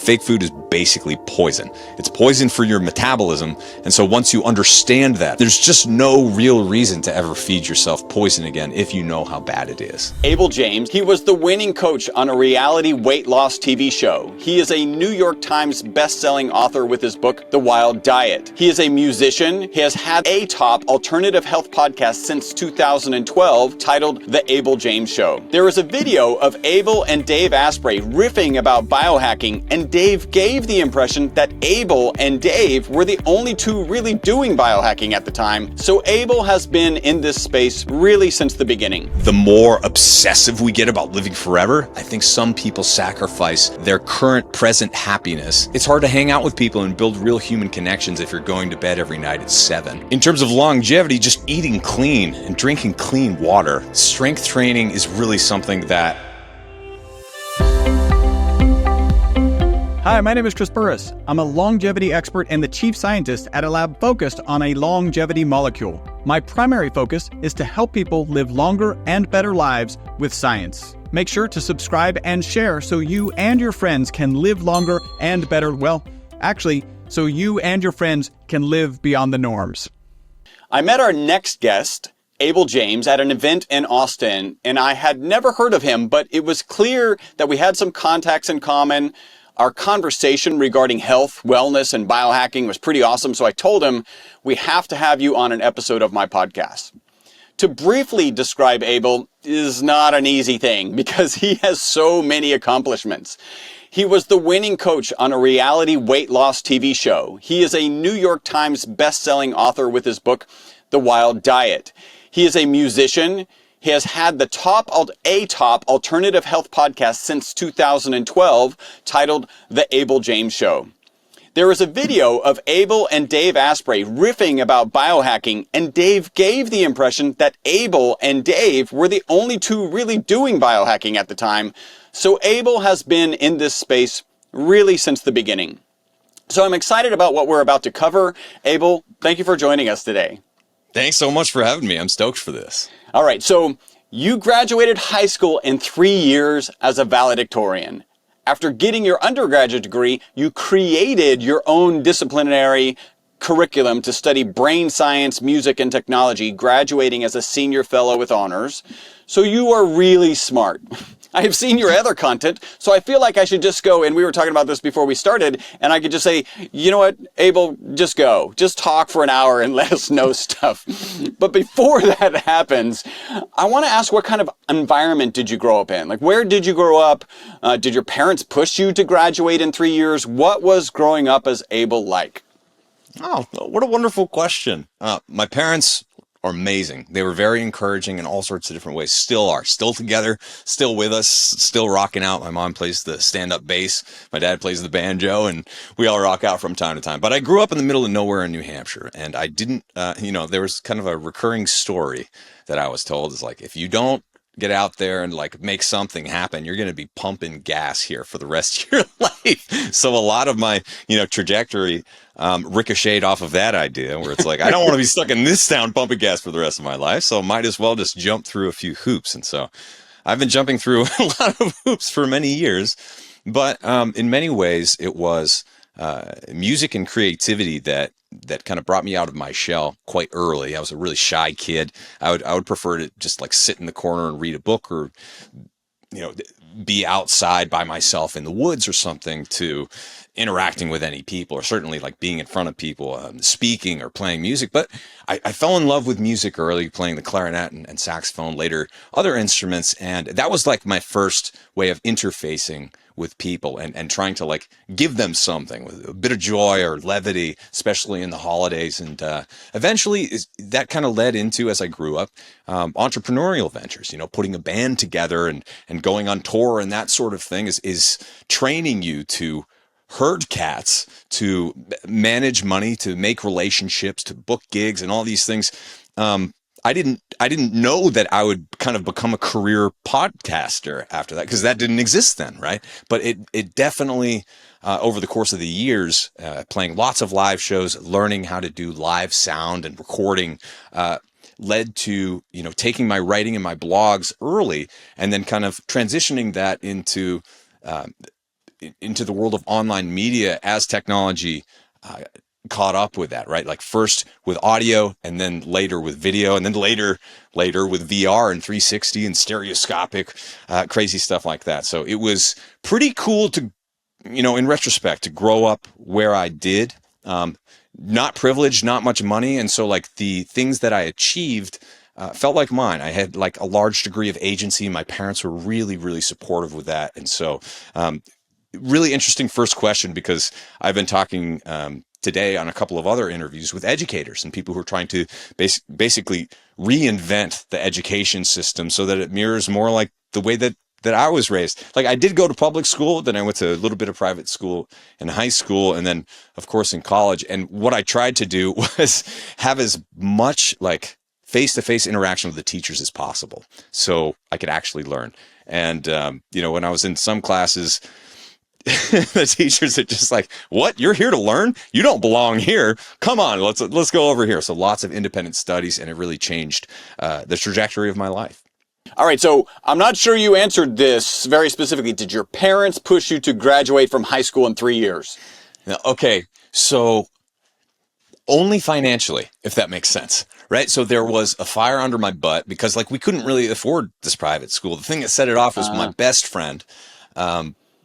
fake food is basically poison. It's poison for your metabolism. And so once you understand that, there's just no real reason to ever feed yourself poison again if you know how bad it is. Abel James, he was the winning coach on a reality weight loss TV show. He is a New York Times best-selling author with his book, The Wild Diet. He is a musician. He has had a top alternative health podcast since 2012 titled The Abel James Show. There is a video of Abel and Dave Asprey riffing about biohacking, and Dave gave the impression that Abel and Dave were the only two really doing biohacking at the time. So Abel has been in this space really since the beginning. The more obsessive we get about living forever, I think some people sacrifice their current present happiness. It's hard to hang out with people and build real human connections if you're going to bed every night at 7. In terms of longevity, just eating clean and drinking clean water. Strength training is really something that... Hi, my name is Chris Burris. I'm a longevity expert and the chief scientist at a lab focused on a longevity molecule. My primary focus is to help people live longer and better lives with science. Make sure to subscribe and share so you and your friends can live longer and better, well, actually, so you and your friends can live beyond the norms. I met our next guest, Abel James, at an event in Austin, and I had never heard of him, but it was clear that we had some contacts in common. Our conversation regarding health, wellness, and biohacking was pretty awesome, so I told him, we have to have you on an episode of my podcast. To briefly describe Abel is not an easy thing because he has so many accomplishments. He was the winning coach on a reality weight loss TV show. He is a New York Times best-selling author with his book, The Wild Diet. He is a musician. He has had the top alternative health podcast since 2012 titled The Abel James Show. There is a video of Abel and Dave Asprey riffing about biohacking, and Dave gave the impression that Abel and Dave were the only two really doing biohacking at the time. So Abel has been in this space really since the beginning. So I'm excited about what we're about to cover. Abel, thank you for joining us today. Thanks so much for having me. I'm stoked for this. All right, so you graduated high school in 3 years as a valedictorian. After getting your undergraduate degree, you created your own disciplinary curriculum to study brain science, music, and technology, graduating as a senior fellow with honors. So you are really smart. I have seen your other content, so I feel like I should just go, and we were talking about this before we started, and I could just say, you know what, Abel, just go. Just talk for an hour and let us know stuff. But before that happens, I want to ask, what kind of environment did you grow up in? Like, where did you grow up? Did your parents push you to graduate in 3 years? What was growing up as Abel like? Oh, what a wonderful question. My parents are amazing. They were very encouraging in all sorts of different ways. Still are. Still together. Still with us. Still rocking out. My mom plays the stand-up bass. My dad plays the banjo, and we all rock out from time to time. But I grew up in the middle of nowhere in New Hampshire, and I didn't, there was kind of a recurring story that I was told is like, if you don't get out there and like make something happen, you're going to be pumping gas here for the rest of your life. So a lot of my, trajectory ricocheted off of that idea where it's like, I don't want to be stuck in this town pumping gas for the rest of my life. So might as well just jump through a few hoops. And so I've been jumping through a lot of hoops for many years, but in many ways it was music and creativity that kind of brought me out of my shell quite early. I was a really shy kid. I would prefer to just like sit in the corner and read a book, or be outside by myself in the woods or something, to interacting with any people, or certainly like being in front of people, speaking or playing music. But I fell in love with music early, playing the clarinet and saxophone, later other instruments. And that was like my first way of interfacing with people and trying to like give them something with a bit of joy or levity, especially in the holidays. And eventually that kind of led into, as I grew up, entrepreneurial ventures, putting a band together and going on tour and that sort of thing is training you to herd cats, to manage money, to make relationships, to book gigs and all these things. I didn't know that I would kind of become a career podcaster after that, because that didn't exist then, right? But it definitely, over the course of the years, playing lots of live shows, learning how to do live sound and recording, led to, taking my writing and my blogs early and then kind of transitioning that into into the world of online media as technology caught up with that, right? Like first with audio, and then later with video, and then later with VR and 360 and stereoscopic, crazy stuff like that. So it was pretty cool to, in retrospect, to grow up where I did. Not privileged, not much money, and so like the things that I achieved felt like mine. I had like a large degree of agency. My parents were really, really supportive with that, and so really interesting first question, because I've been talking today on a couple of other interviews with educators and people who are trying to basically reinvent the education system so that it mirrors more like the way that I was raised. Like I did go to public school, then I went to a little bit of private school in high school, and then of course in college. And what I tried to do was have as much like face-to-face interaction with the teachers as possible so I could actually learn. And, when I was in some classes, the teachers are just like, what? You're here to learn? You don't belong here. Come on, let's go over here. So lots of independent studies, and it really changed the trajectory of my life. All right, so I'm not sure you answered this very specifically. Did your parents push you to graduate from high school in 3 years? Okay, so only financially, if that makes sense, right? So there was a fire under my butt because like we couldn't really afford this private school. The thing that set it off was my best friend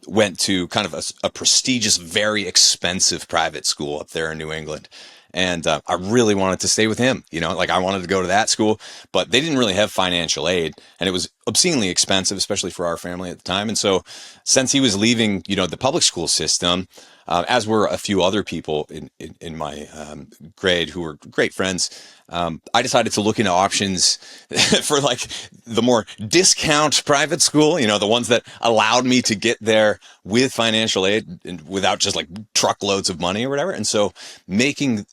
went to kind of a prestigious, very expensive private school up there in New England. And I really wanted to stay with him, like I wanted to go to that school, but they didn't really have financial aid, and it was obscenely expensive, especially for our family at the time. And so since he was leaving, the public school system, as were a few other people in my grade who were great friends, I decided to look into options for like the more discount private school, the ones that allowed me to get there with financial aid and without just like truckloads of money or whatever. And so making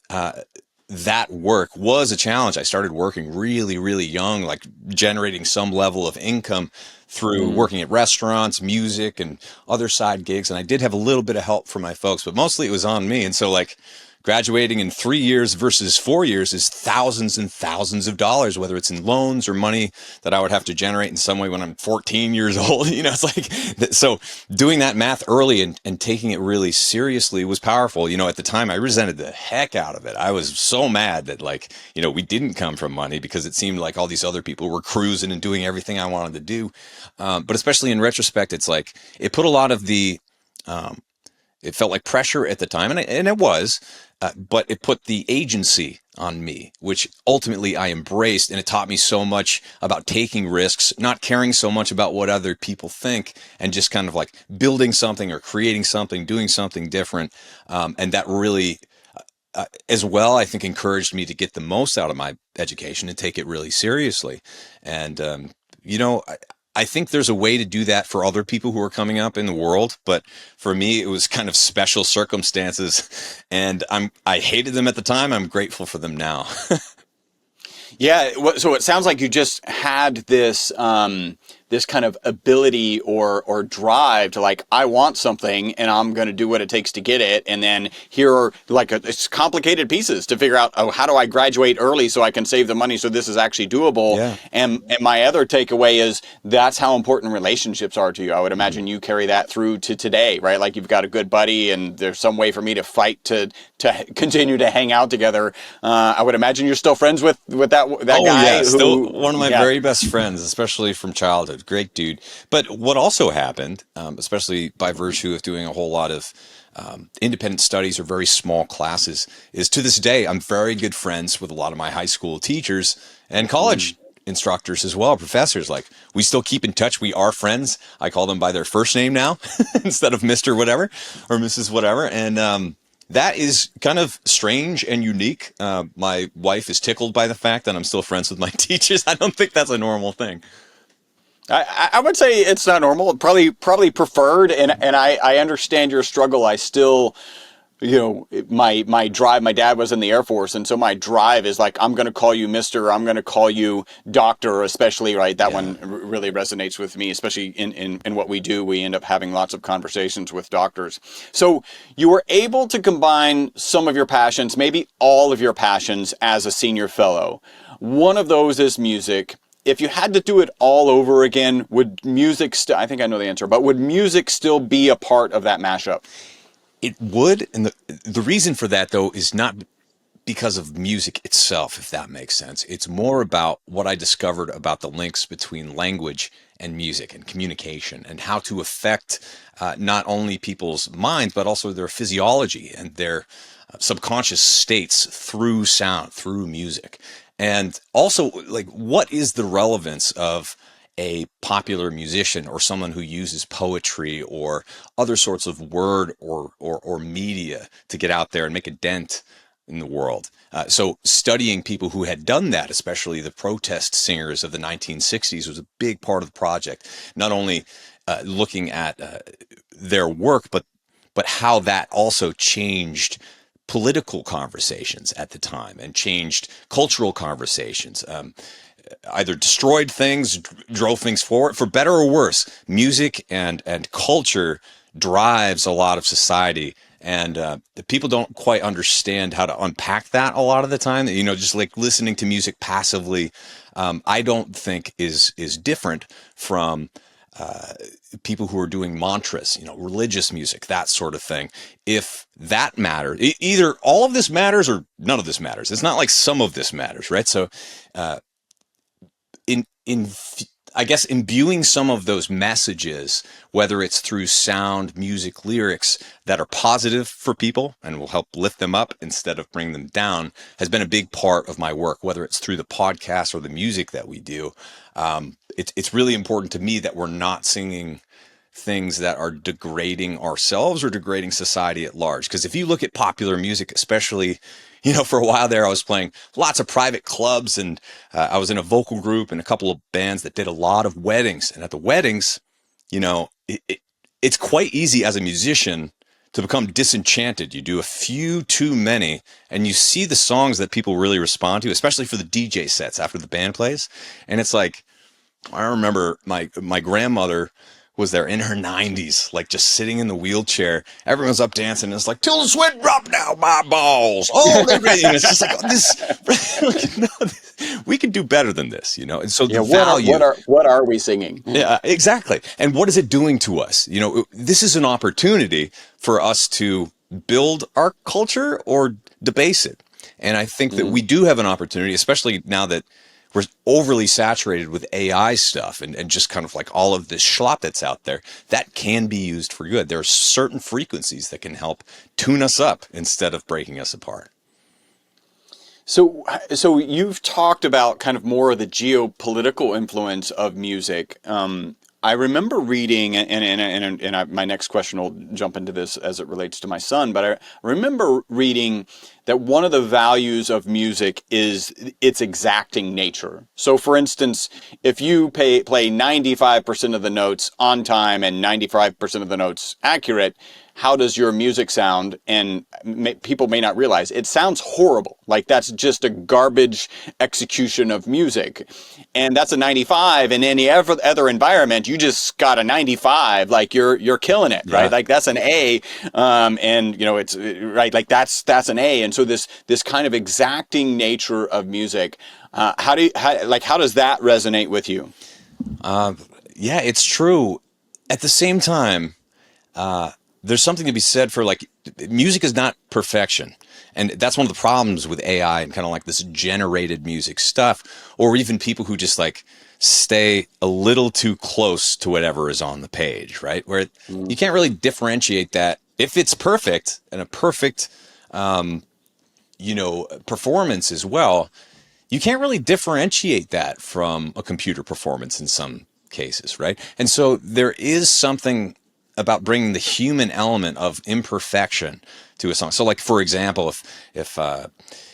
that work was a challenge. I started working really, really young, like generating some level of income through working at restaurants, music, and other side gigs. And I did have a little bit of help from my folks, but mostly it was on me. And so like graduating in 3 years versus 4 years is thousands and thousands of dollars, whether it's in loans or money that I would have to generate in some way when I'm 14 years old. It's like, so doing that math early and taking it really seriously was powerful. At the time I resented the heck out of it. I was so mad that like, we didn't come from money because it seemed like all these other people were cruising and doing everything I wanted to do. But especially in retrospect, it's like, it put a lot of the, it felt like pressure at the time, and it was, but it put the agency on me, which ultimately I embraced, and it taught me so much about taking risks, not caring so much about what other people think, and just kind of like building something or creating something, doing something different. And that really, as well, I think encouraged me to get the most out of my education and take it really seriously. And, I think there's a way to do that for other people who are coming up in the world, but for me, it was kind of special circumstances, and I hated them at the time. I'm grateful for them now. Yeah, so it sounds like you just had this this kind of ability or drive to like, I want something and I'm going to do what it takes to get it. And then here are like it's complicated pieces to figure out, how do I graduate early so I can save the money so this is actually doable? Yeah. And my other takeaway is that's how important relationships are to you. I would imagine you carry that through to today, right? Like you've got a good buddy and there's some way for me to fight to continue to hang out together. I would imagine you're still friends with that guy. Yeah, still one of my very best friends, especially from childhood. Great dude. But what also happened, especially by virtue of doing a whole lot of independent studies or very small classes, is to this day, I'm very good friends with a lot of my high school teachers and college instructors as well, professors. Like we still keep in touch. We are friends. I call them by their first name now instead of Mr. whatever or Mrs. whatever. And that is kind of strange and unique. My wife is tickled by the fact that I'm still friends with my teachers. I don't think that's a normal thing. I would say it's not normal. Probably preferred, and I understand your struggle. I still, my drive. My dad was in the Air Force, and so my drive is like, I'm going to call you Mister. I'm going to call you Doctor, especially, right? That one really resonates with me, especially in what we do. We end up having lots of conversations with doctors. So you were able to combine some of your passions, maybe all of your passions, as a senior fellow. One of those is music. if you had to do it all over again, would music still, I think I know the answer, but would music still be a part of that mashup? It would, and the reason for that though is not because of music itself, if that makes sense. It's more about what I discovered about the links between language and music and communication, and how to affect not only people's minds but also their physiology and their subconscious states through sound, through music. And also, like, what is the relevance of a popular musician or someone who uses poetry or other sorts of word or media to get out there and make a dent in the world? So studying people who had done that, especially the protest singers of the 1960s, was a big part of the project. Not only looking at their work, but how that also changed political conversations at the time and changed cultural conversations. Either destroyed things, drove things forward, for better or worse. Music and culture drives a lot of society, and the people don't quite understand how to unpack that a lot of the time. You know, just like listening to music passively, I don't think is different from people who are doing mantras, you know, religious music, that sort of thing. If that matters, either all of this matters or none of this matters. It's not like some of this matters, right? So, in I guess imbuing some of those messages, whether it's through sound, music, lyrics that are positive for people and will help lift them up instead of bring them down, has been a big part of my work, whether it's through the podcast or the music that we do. It's really important to me that we're not singing things that are degrading ourselves or degrading society at large. Because if you look at popular music, especially, you know, for a while there, I was playing lots of private clubs, and I was in a vocal group and a couple of bands that did a lot of weddings. And at the weddings, you know, it's quite easy as a musician to become disenchanted. You do a few too many, and you see the songs that people really respond to, especially for the DJ sets after the band plays. And it's like, I remember my grandmother was there in her 90s, like just sitting in the wheelchair. Everyone's up dancing, and it's like, till the sweat drop down my balls. Oh, they're great. And it's just like, this, no, we can do better than this, you know? And so the value. What are we singing? Yeah, exactly. And what is it doing to us? You know, this is an opportunity for us to build our culture or debase it. And I think that we do have an opportunity, especially now that we're overly saturated with AI stuff and just kind of like all of this schlop that's out there, that can be used for good. There are certain frequencies that can help tune us up instead of breaking us apart. So you've talked about kind of more of the geopolitical influence of music. I remember reading, and my next question will jump into this as it relates to my son, but I remember reading that one of the values of music is its exacting nature. So for instance, if you play 95% of the notes on time and 95% of the notes accurate, how does your music sound? And people may not realize it sounds horrible. Like that's just a garbage execution of music. And that's a 95. In any other environment, you just got a 95. Like you're killing it, right? Like that's an A. And you know, it's right. Like that's an A. And so this kind of exacting nature of music, how does that resonate with you? Yeah, it's true. At the same time, there's something to be said for, like, music is not perfection. And that's one of the problems with AI and kind of like this generated music stuff, or even people who just like stay a little too close to whatever is on the page, right? Where you can't really differentiate that. If it's perfect and a perfect, performance as well, you can't really differentiate that from a computer performance in some cases, right? And so there is something about bringing the human element of imperfection to a song. So like, for example, if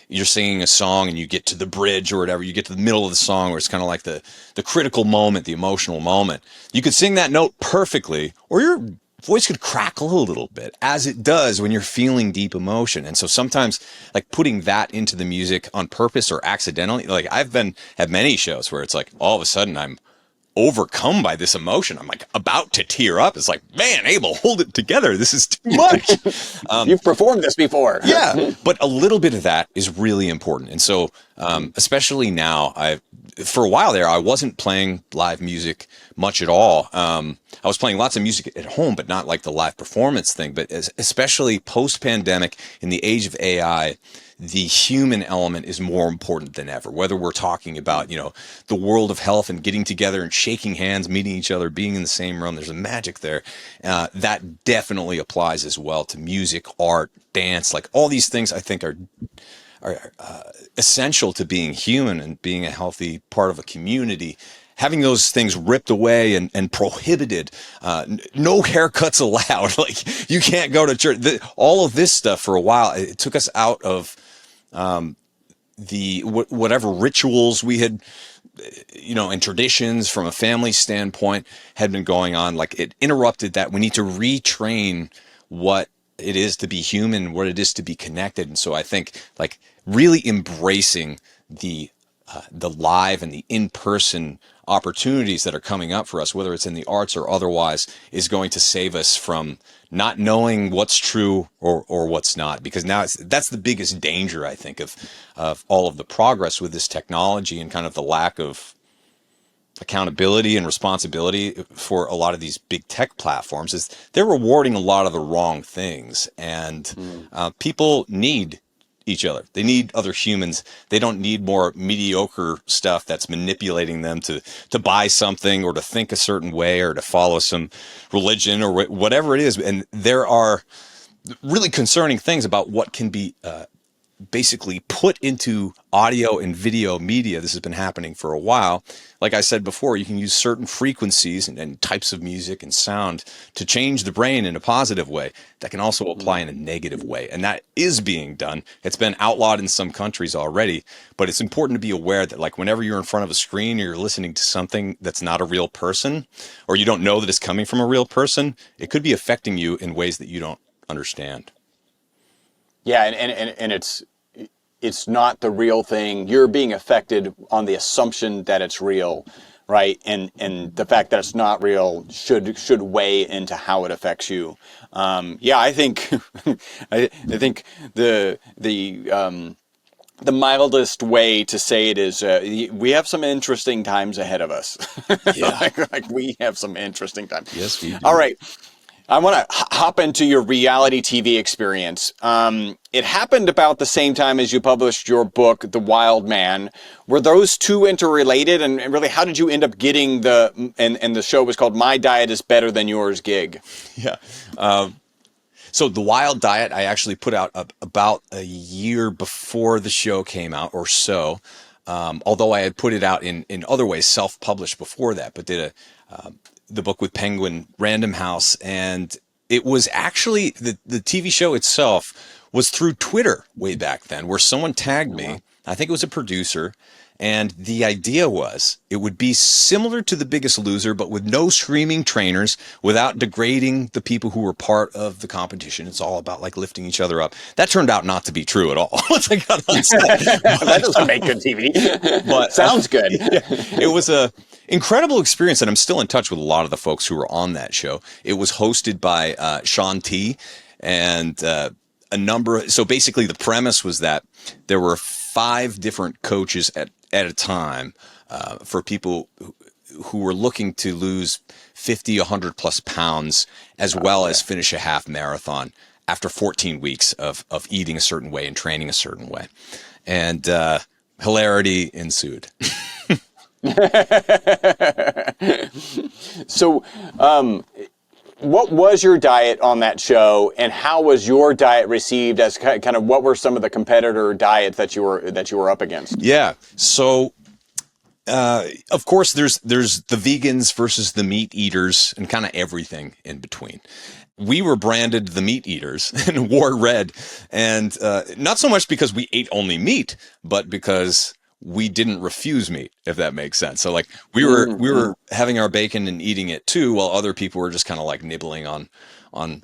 you're singing a song and you get to the bridge or whatever, you get to the middle of the song where it's kind of like the critical moment, the emotional moment, you could sing that note perfectly, or your voice could crackle a little bit, as it does when you're feeling deep emotion. And so sometimes, like, putting that into the music on purpose or accidentally, like I've been at many shows where it's like all of a sudden I'm overcome by this emotion. I'm like about to tear up. It's like, man, Abel, hold it together. This is too much. You've performed this before. Yeah, but a little bit of that is really important. And so, especially now, for a while there, I wasn't playing live music much at all. I was playing lots of music at home, but not like the live performance thing. But especially post-pandemic, in the age of AI, the human element is more important than ever. Whether we're talking about, the world of health and getting together and shaking hands, meeting each other, being in the same room, there's a magic there. That definitely applies as well to music, art, dance, like all these things I think are essential to being human and being a healthy part of a community. Having those things ripped away and prohibited, no haircuts allowed. Like, you can't go to church. All of this stuff for a while, it took us out of whatever rituals we had, and traditions from a family standpoint had been going on. Like, it interrupted that. We need to retrain what it is to be human, what it is to be connected. And so I think, like, really embracing the live and the in-person opportunities that are coming up for us, whether it's in the arts or otherwise, is going to save us from not knowing what's true or what's not. Because now that's the biggest danger, I think, of all of the progress with this technology and kind of the lack of accountability and responsibility for a lot of these big tech platforms, is they're rewarding a lot of the wrong things. And people need each other. They need other humans. They don't need more mediocre stuff that's manipulating them to buy something or to think a certain way or to follow some religion or whatever it is. And there are really concerning things about what can be basically put into audio and video media. This has been happening for a while. Like I said before, you can use certain frequencies and types of music and sound to change the brain in a positive way. That can also apply in a negative way. And that is being done. It's been outlawed in some countries already, but it's important to be aware that, like, whenever you're in front of a screen or you're listening to something that's not a real person, or you don't know that it's coming from a real person, it could be affecting you in ways that you don't understand. Yeah, and it's not the real thing. You're being affected on the assumption that it's real, right? And the fact that it's not real should weigh into how it affects you. I think I think the mildest way to say it is we have some interesting times ahead of us. Yeah. like we have some interesting times. Yes, we do. All right. I want to hop into your reality TV experience. It happened about the same time as you published your book, The Wild Man. Were those two interrelated? And really, how did you end up getting and the show was called My Diet is Better Than Yours gig? Yeah. So The Wild Diet, I actually put out about a year before the show came out or so. Although I had put it out in other ways, self-published before that, but did the book with Penguin Random House. And it was actually, the TV show itself was through Twitter way back then, where someone tagged me. I think it was a producer. And the idea was it would be similar to The Biggest Loser, but with no screaming trainers, without degrading the people who were part of the competition. It's all about, like, lifting each other up. That turned out not to be true at all. That doesn't make good TV. But sounds good. Yeah, it was a incredible experience, and I'm still in touch with a lot of the folks who were on that show. It was hosted by Sean T. and so basically the premise was that there were 5 different coaches at a time for people who were looking to lose 50, 100 plus pounds, as well as finish a half marathon after 14 weeks of eating a certain way and training a certain way. And hilarity ensued. So, what was your diet on that show, and how was your diet received? As kind of, what were some of the competitor diets that you were up against? Yeah. So, of course, there's the vegans versus the meat eaters, and kind of everything in between. We were branded the meat eaters and wore red, and not so much because we ate only meat, but because we didn't refuse meat, if that makes sense. So, like, we were having our bacon and eating it too, while other people were just kind of like nibbling on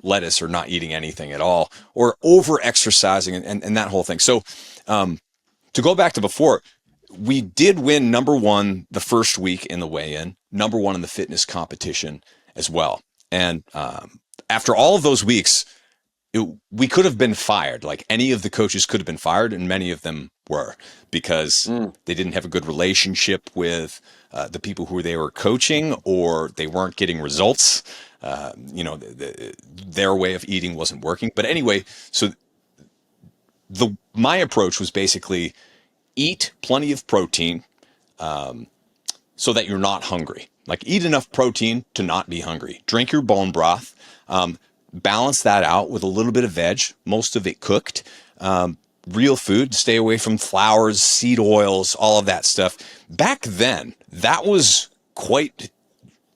lettuce or not eating anything at all, or over exercising and that whole thing. So, to go back to before, we did win number 1 the first week in the weigh-in, number 1 in the fitness competition as well. And after all of those weeks, we could have been fired. Like any of the coaches could have been fired, and many of them were, because they didn't have a good relationship with the people who they were coaching, or they weren't getting results. Their way of eating wasn't working. But anyway, so my approach was basically eat plenty of protein so that you're not hungry. Like, eat enough protein to not be hungry. Drink your bone broth. Balance that out with a little bit of veg, most of it cooked. Real food, stay away from flours, seed oils, all of that stuff. Back then, that was quite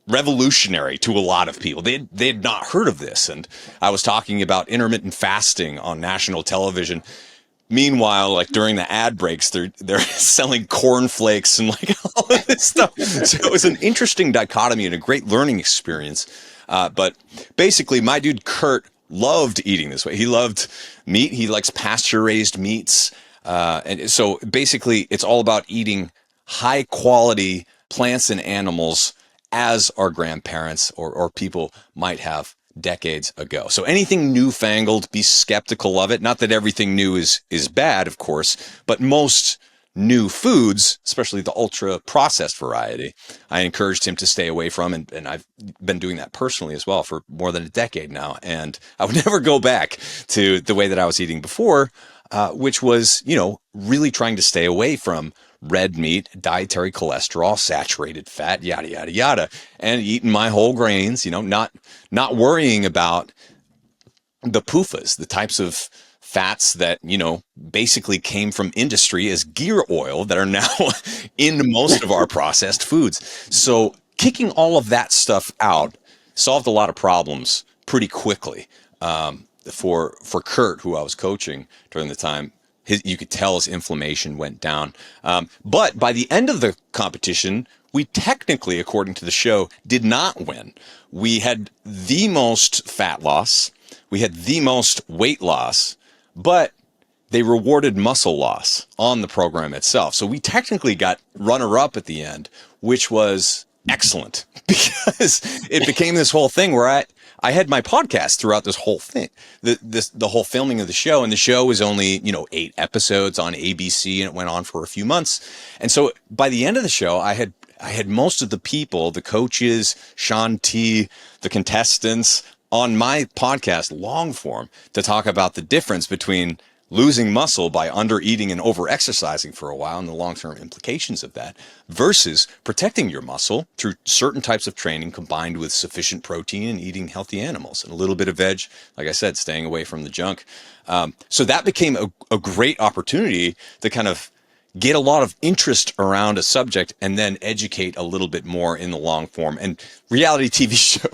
revolutionary to a lot of people. They had not heard of this. And I was talking about intermittent fasting on national television. Meanwhile, like during the ad breaks, they're selling cornflakes and like all of this stuff. So it was an interesting dichotomy and a great learning experience. But basically, my dude Kurt loved eating this way. He loved meat. He likes pasture-raised meats. And so basically, it's all about eating high-quality plants and animals as our grandparents or people might have decades ago. So anything newfangled, be skeptical of it. Not that everything new is bad, of course, but most new foods, especially the ultra processed variety, I encouraged him to stay away from. And I've been doing that personally as well for more than a decade now. And I would never go back to the way that I was eating before, which was, really trying to stay away from red meat, dietary cholesterol, saturated fat, yada, yada, yada, and eating my whole grains, not worrying about the PUFAs, the types of fats that, basically came from industry as gear oil that are now in most of our processed foods. So kicking all of that stuff out solved a lot of problems pretty quickly. For Kurt, who I was coaching during the time, you could tell his inflammation went down. But by the end of the competition, we technically, according to the show, did not win. We had the most fat loss. We had the most weight loss, but they rewarded muscle loss on the program itself. So we technically got runner-up at the end, which was excellent because it became this whole thing where I had my podcast throughout this whole thing, the whole filming of the show. And the show was only, 8 episodes on ABC, and it went on for a few months. And so by the end of the show, I had most of the people, the coaches, Sean T, the contestants on my podcast, long form, to talk about the difference between losing muscle by under eating and over exercising for a while and the long-term implications of that versus protecting your muscle through certain types of training combined with sufficient protein and eating healthy animals and a little bit of veg, like I said, staying away from the junk. So that became a great opportunity to kind of get a lot of interest around a subject and then educate a little bit more in the long form. And reality TV show,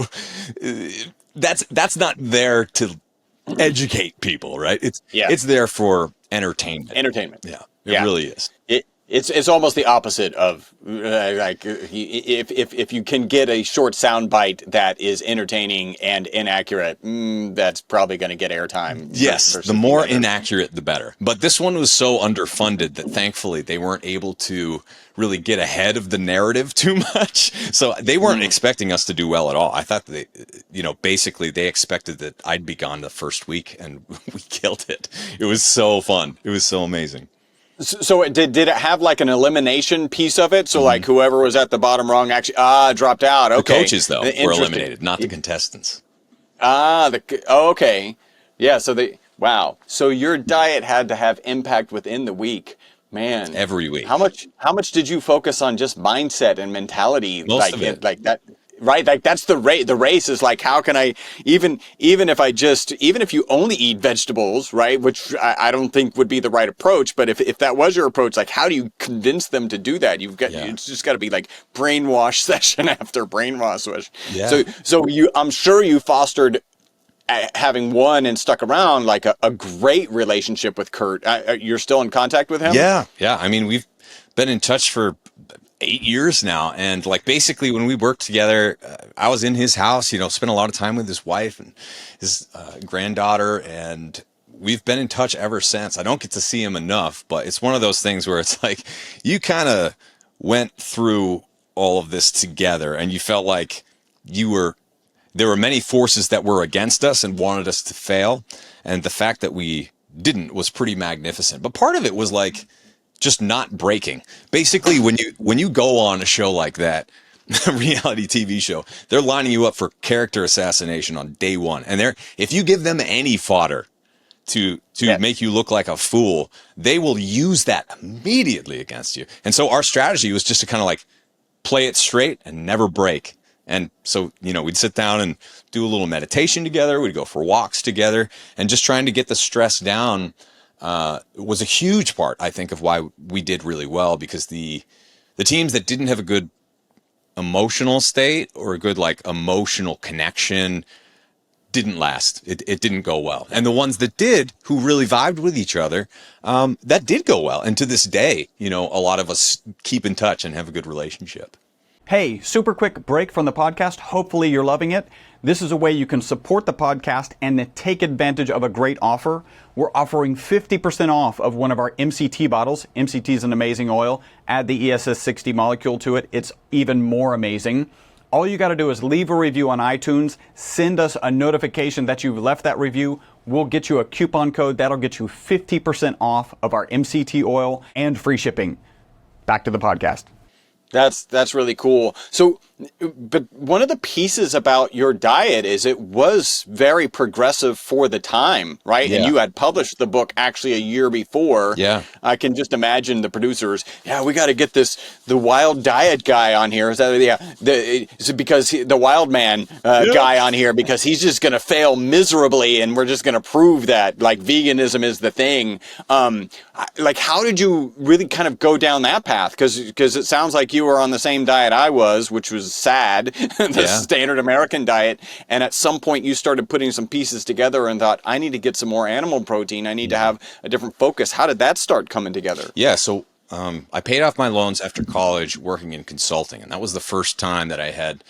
that's not there to educate people, right? It's there for entertainment. Yeah, it really is. It's almost the opposite of if you can get a short sound bite that is entertaining and inaccurate, that's probably going to get airtime. Yes, the more inaccurate, the better. But this one was so underfunded that thankfully they weren't able to really get ahead of the narrative too much. So they weren't expecting us to do well at all. I thought basically they expected that I'd be gone the first week, and we killed it. It was so fun. It was so amazing. So did it have like an elimination piece of it? So like whoever was at the bottom rung actually dropped out. Okay. The coaches though were eliminated, not the contestants. Okay. Yeah. Wow. So your diet had to have impact within the week, man. Every week. How much did you focus on just mindset and mentality? Most of it. Like that. Right, like that's the race. The race is like, how can I even if you only eat vegetables, right? Which I don't think would be the right approach. But if that was your approach, like, how do you convince them to do that? It's just got to be like brainwash session after brainwash session. Yeah. So I'm sure you fostered having won and stuck around like a great relationship with Kurt. You're still in contact with him? Yeah. I mean, we've been in touch for 8 years now. And like basically when we worked together, I was in his house, spent a lot of time with his wife and his granddaughter. And we've been in touch ever since. I don't get to see him enough, but it's one of those things where it's like you kind of went through all of this together and you felt like you were there were many forces that were against us and wanted us to fail. And the fact that we didn't was pretty magnificent. But part of it was like just not breaking. Basically, when you go on a show like that, a reality TV show, they're lining you up for character assassination on day one. And if you give them any fodder to make you look like a fool, they will use that immediately against you. And so our strategy was just to kind of like play it straight and never break. And so, we'd sit down and do a little meditation together. We'd go for walks together, and just trying to get the stress down was a huge part, I think, of why we did really well, because the teams that didn't have a good emotional state or a good like emotional connection didn't last. It didn't go well. And the ones that did, who really vibed with each other, that did go well. And to this day, a lot of us keep in touch and have a good relationship. Hey, super quick break from the podcast. Hopefully you're loving it. This is a way you can support the podcast and take advantage of a great offer. We're offering 50% off of one of our MCT bottles. MCT is an amazing oil. Add the ESS 60 molecule to it. It's even more amazing. All you got to do is leave a review on iTunes, send us a notification that you've left that review. We'll get you a coupon code that'll get you 50% off of our MCT oil and free shipping. Back to the podcast. That's really cool. So, but one of the pieces about your diet is it was very progressive for the time, right? Yeah. And you had published the book actually a year before. Yeah. I can just imagine the producers, we got to get the wild diet guy on here. Is that, because the wild man guy on here, because he's just going to fail miserably, and we're just going to prove that like veganism is the thing. Like, how did you really kind of go down that path? Because it sounds like you were on the same diet I was, which was sad, the standard American diet. And at some point you started putting some pieces together and thought, I need to get some more animal protein. I need to have a different focus. How did that start coming together? Yeah. So I paid off my loans after college working in consulting. And that was the first time that I had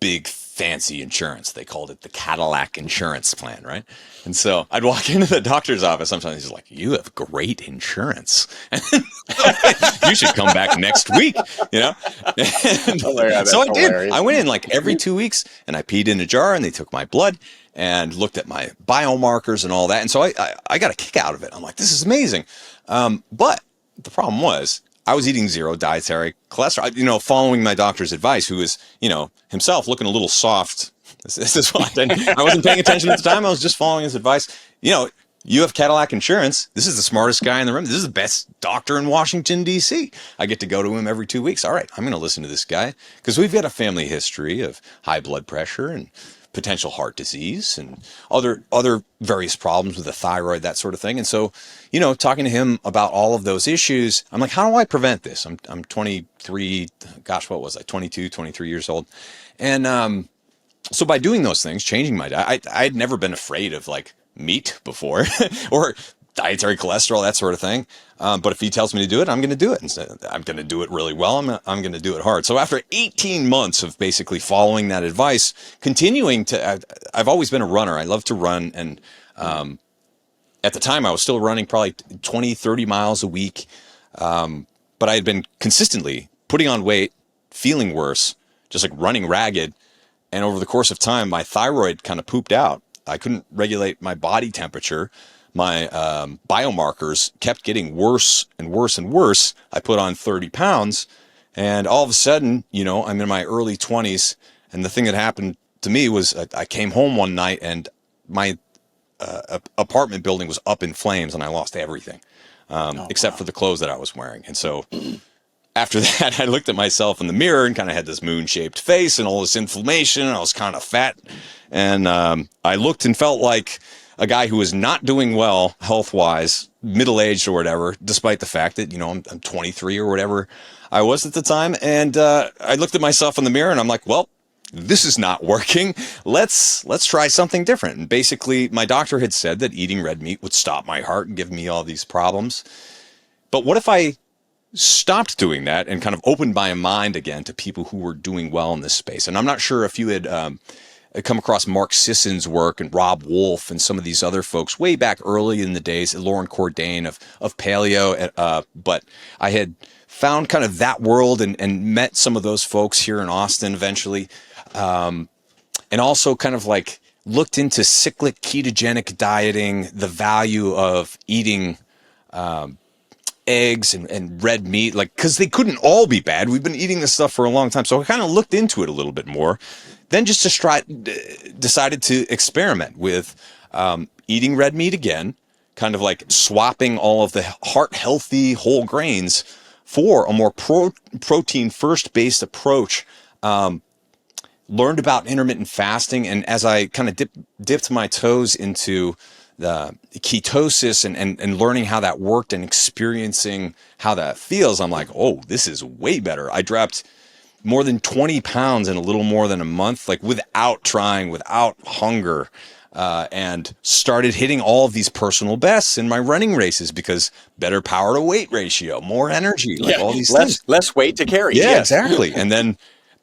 big fancy insurance. They called it the Cadillac insurance plan, right? And so I'd walk into the doctor's office sometimes. He's like, "You have great insurance. You should come back next week." And so I did. I went in like every 2 weeks, and I peed in a jar, and they took my blood and looked at my biomarkers and all that. And so I got a kick out of it. I'm like, this is amazing. But the problem was, I was eating zero dietary cholesterol, following my doctor's advice, who was, himself looking a little soft. This is why I wasn't paying attention at the time. I was just following his advice. You have Cadillac insurance. This is the smartest guy in the room. This is the best doctor in Washington, D.C. I get to go to him every 2 weeks. All right, I'm going to listen to this guy, because we've got a family history of high blood pressure and potential heart disease and other various problems with the thyroid, that sort of thing. And so, talking to him about all of those issues, I'm like, how do I prevent this? I'm 23, gosh, what was I? 22, 23 years old. And so by doing those things, changing my diet, I'd never been afraid of like meat before or dietary cholesterol, that sort of thing. But if he tells me to do it, I'm going to do it. And so I'm going to do it really well. I'm going to do it hard. So after 18 months of basically following that advice, continuing to, I've always been a runner. I love to run. And at the time I was still running probably 20, 30 miles a week. But I had been consistently putting on weight, feeling worse, just like running ragged. And over the course of time, my thyroid kind of pooped out. I couldn't regulate my body temperature. My biomarkers kept getting worse and worse and worse. I put on 30 pounds, and all of a sudden, I'm in my early 20s. And the thing that happened to me was I came home one night, and my apartment building was up in flames, and I lost everything except for the clothes that I was wearing. And so after that, I looked at myself in the mirror and kind of had this moon-shaped face and all this inflammation, and I was kind of fat. And I looked and felt like a guy who was not doing well health-wise, middle-aged or whatever, despite the fact that, I'm 23 or whatever I was at the time. And I looked at myself in the mirror, and I'm like, well, this is not working. Let's try something different. And basically, my doctor had said that eating red meat would stop my heart and give me all these problems. But what if I stopped doing that and kind of opened my mind again to people who were doing well in this space? And I'm not sure if you had come across Mark Sisson's work and Rob Wolf and some of these other folks way back early in the days, Lauren Cordain of paleo. But I had found kind of that world and met some of those folks here in Austin eventually. and also kind of like looked into cyclic ketogenic dieting, the value of eating eggs and red meat, like, because they couldn't all be bad. We've been eating this stuff for a long time. So I kind of looked into it a little bit more. Then just decided to experiment with eating red meat again, kind of like swapping all of the heart healthy whole grains for a more protein first based approach. Learned about intermittent fasting, and as I kind of dipped my toes into the ketosis and learning how that worked and experiencing how that feels, I'm like, oh, this is way better. I dropped more than 20 pounds in a little more than a month, like without trying, without hunger, and started hitting all of these personal bests in my running races because better power to weight ratio, more energy, like all these things. Less weight to carry. Yeah, Yes. exactly. And then,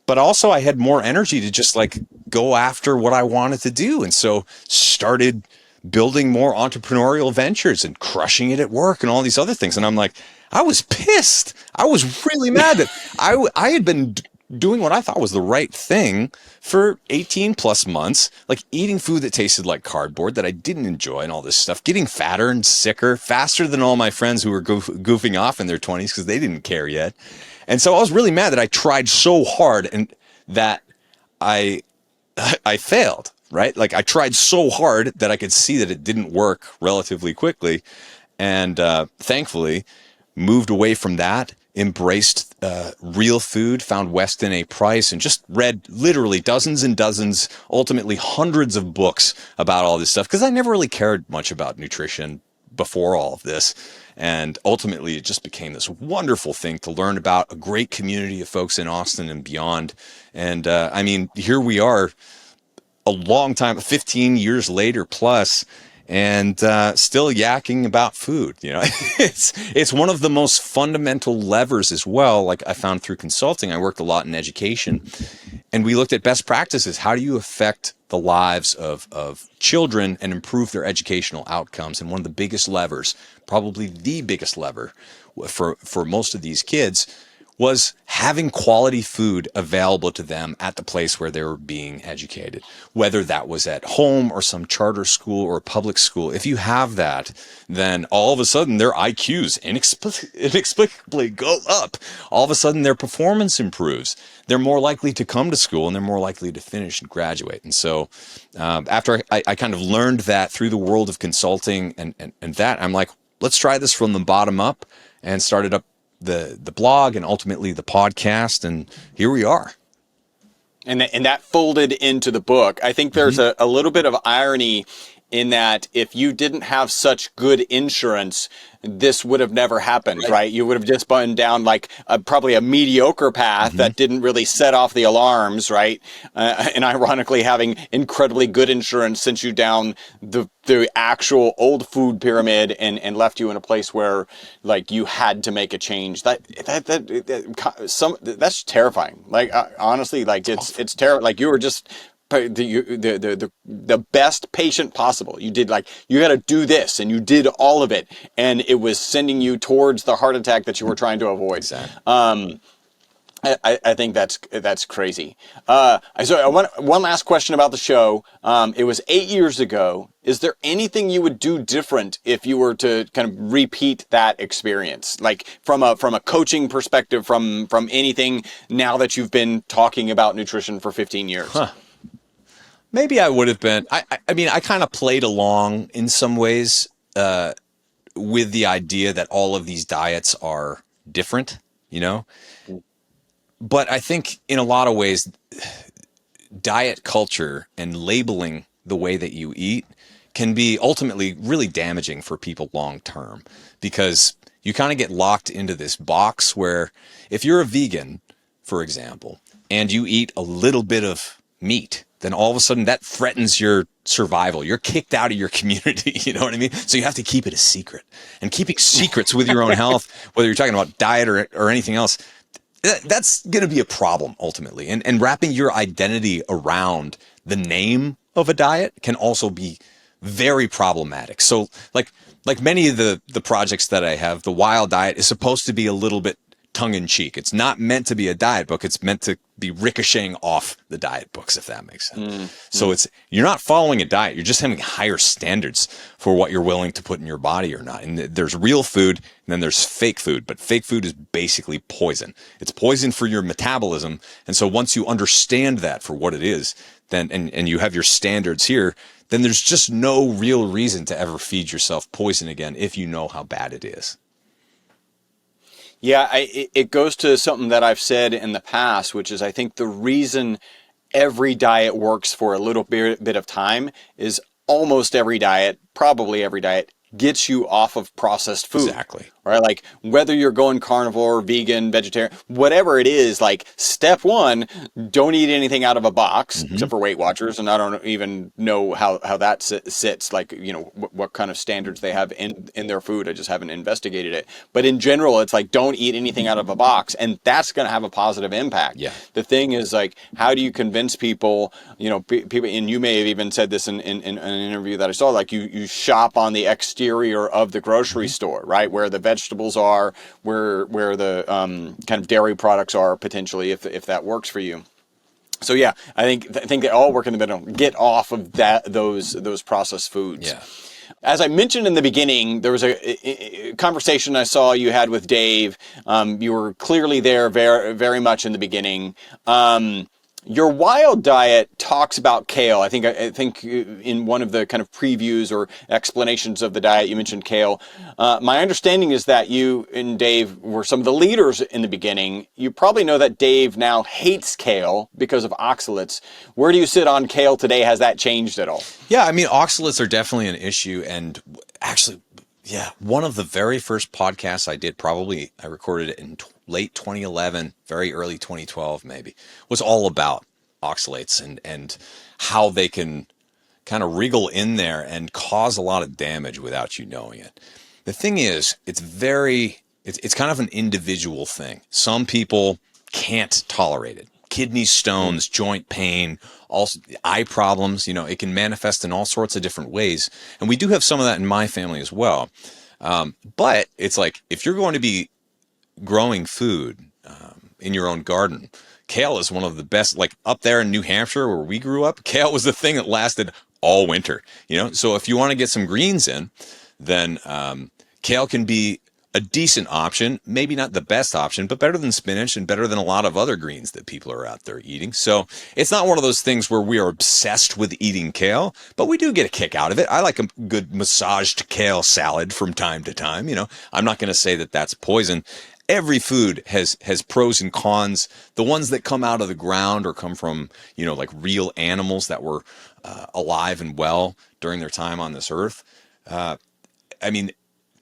but also I had more energy to just like go after what I wanted to do. And so started building more entrepreneurial ventures and crushing it at work and all these other things. And I'm like, I was pissed. I was really mad that I had been doing what I thought was the right thing for 18 plus months, like eating food that tasted like cardboard that I didn't enjoy and all this stuff, getting fatter and sicker, faster than all my friends who were goofing off in their 20s because they didn't care yet. And so I was really mad that I tried so hard and that I failed, right? Like I tried so hard that I could see that it didn't work relatively quickly. And thankfully moved away from that, embraced real food, found Weston A. Price, and just read literally dozens and dozens, ultimately hundreds of books about all this stuff because I never really cared much about nutrition before all of this. And ultimately, it just became this wonderful thing to learn about, a great community of folks in Austin and beyond. And I mean, here we are a long time, 15 years later plus, and still yakking about food. You know, it's one of the most fundamental levers as well. Like I found through consulting, I worked a lot in education, and we looked at best practices. How do you affect the lives of children and improve their educational outcomes? And one of the biggest levers, probably the biggest lever for most of these kids, was having quality food available to them at the place where they were being educated, whether that was at home or some charter school or public school. If you have that, then all of a sudden their IQs inexplicably go up. All of a sudden their performance improves. They're more likely to come to school and they're more likely to finish and graduate. And so after I kind of learned that through the world of consulting and that, I'm like, let's try this from the bottom up, and started up the blog and ultimately the podcast, and here we are. And that folded into the book. I think there's a little bit of irony in that if you didn't have such good insurance, this would have never happened, right? You would have just been down like probably a mediocre path that didn't really set off the alarms, right? And ironically, having incredibly good insurance sent you down the actual old food pyramid and left you in a place where like you had to make a change. That's terrifying. Like honestly, like it's terrible. Like you were just the best patient possible. You did like, you got to do this, and you did all of it, and it was sending you towards the heart attack that you were trying to avoid. Exactly. I think that's crazy. So I want one last question about the show. It was 8 years ago. Is there anything you would do different if you were to kind of repeat that experience, like from a coaching perspective, from anything now that you've been talking about nutrition for 15 years? Maybe I would have been. I mean, I kind of played along in some ways with the idea that all of these diets are different, you know? But I think in a lot of ways, diet culture and labeling the way that you eat can be ultimately really damaging for people long term, because you kind of get locked into this box where if you're a vegan, for example, and you eat a little bit of meat, then all of a sudden that threatens your survival. You're kicked out of your community. You know what I mean? So you have to keep it a secret. And keeping secrets with your own health, whether you're talking about diet or anything else, that's going to be a problem ultimately. And wrapping your identity around the name of a diet can also be very problematic. So like many of the projects that I have, the Wild Diet is supposed to be a little bit tongue in cheek. It's not meant to be a diet book. It's meant to be ricocheting off the diet books, if that makes sense. So you're not following a diet. You're just having higher standards for what you're willing to put in your body or not. And there's real food and then there's fake food, but fake food is basically poison. It's poison for your metabolism. And so once you understand that for what it is, then, and you have your standards here, then there's just no real reason to ever feed yourself poison again if you know how bad it is. Yeah, it goes to something that I've said in the past, which is I think the reason every diet works for a little bit of time is almost every diet, probably every diet, gets you off of processed food. Exactly. Right? Like whether you're going carnivore, vegan, vegetarian, whatever it is, like step one, don't eat anything out of a box, except for Weight Watchers. And I don't even know how that sits, like, you know, what kind of standards they have in their food. I just haven't investigated it. But in general, it's like, don't eat anything out of a box. And that's going to have a positive impact. Yeah. The thing is, like, how do you convince people, you know, people, and you may have even said this in an interview that I saw, like you shop on the exterior of the grocery store, right? Where the vegetables are, where the kind of dairy products are potentially, if that works for you. So yeah, I think they all work in the middle. Get off of those processed foods. Yeah. As I mentioned in the beginning, there was a conversation I saw you had with Dave. You were clearly there very, very much in the beginning. Your wild diet talks about kale. I think in one of the kind of previews or explanations of the diet, you mentioned kale. My understanding is that you and Dave were some of the leaders in the beginning. You probably know that Dave now hates kale because of oxalates. Where do you sit on kale today? Has that changed at all? Yeah, I mean, oxalates are definitely an issue. And actually, yeah, one of the very first podcasts I did, I recorded it in late 2011, very early 2012 maybe, was all about oxalates and how they can kind of wriggle in there and cause a lot of damage without you knowing it. The thing is, it's kind of an individual thing. Some people can't tolerate it. Kidney stones, joint pain, also eye problems, you know, it can manifest in all sorts of different ways. And we do have some of that in my family as well. But it's like, if you're going to be growing food in your own garden, kale is one of the best. Like up there in New Hampshire where we grew up, kale was the thing that lasted all winter, you know. So if you want to get some greens in, then kale can be a decent option, maybe not the best option, but better than spinach and better than a lot of other greens that people are out there eating. So it's not one of those things where we are obsessed with eating kale, but we do get a kick out of it. I like a good massaged kale salad from time to time. You know, I'm not going to say that that's poison. Every food has pros and cons. The ones that come out of the ground or come from, you know, like real animals that were alive and well during their time on this earth. I mean,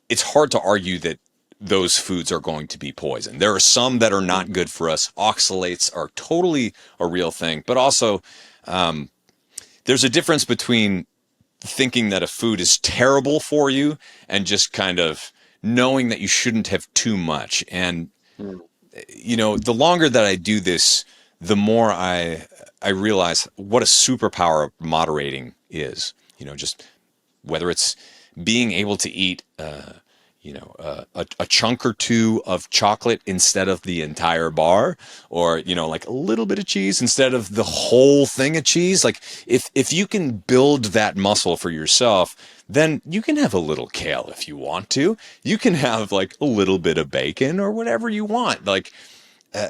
it's hard to argue that those foods are going to be poison. There are some that are not good for us. Oxalates are totally a real thing, but also there's a difference between thinking that a food is terrible for you and just kind of knowing that you shouldn't have too much. And, you know, the longer that I do this, the more I realize what a superpower moderating is, you know, just whether it's being able to eat, a chunk or two of chocolate instead of the entire bar, or, you know, like a little bit of cheese instead of the whole thing of cheese. Like if you can build that muscle for yourself, then you can have a little kale if you want to. You can have like a little bit of bacon or whatever you want. Like,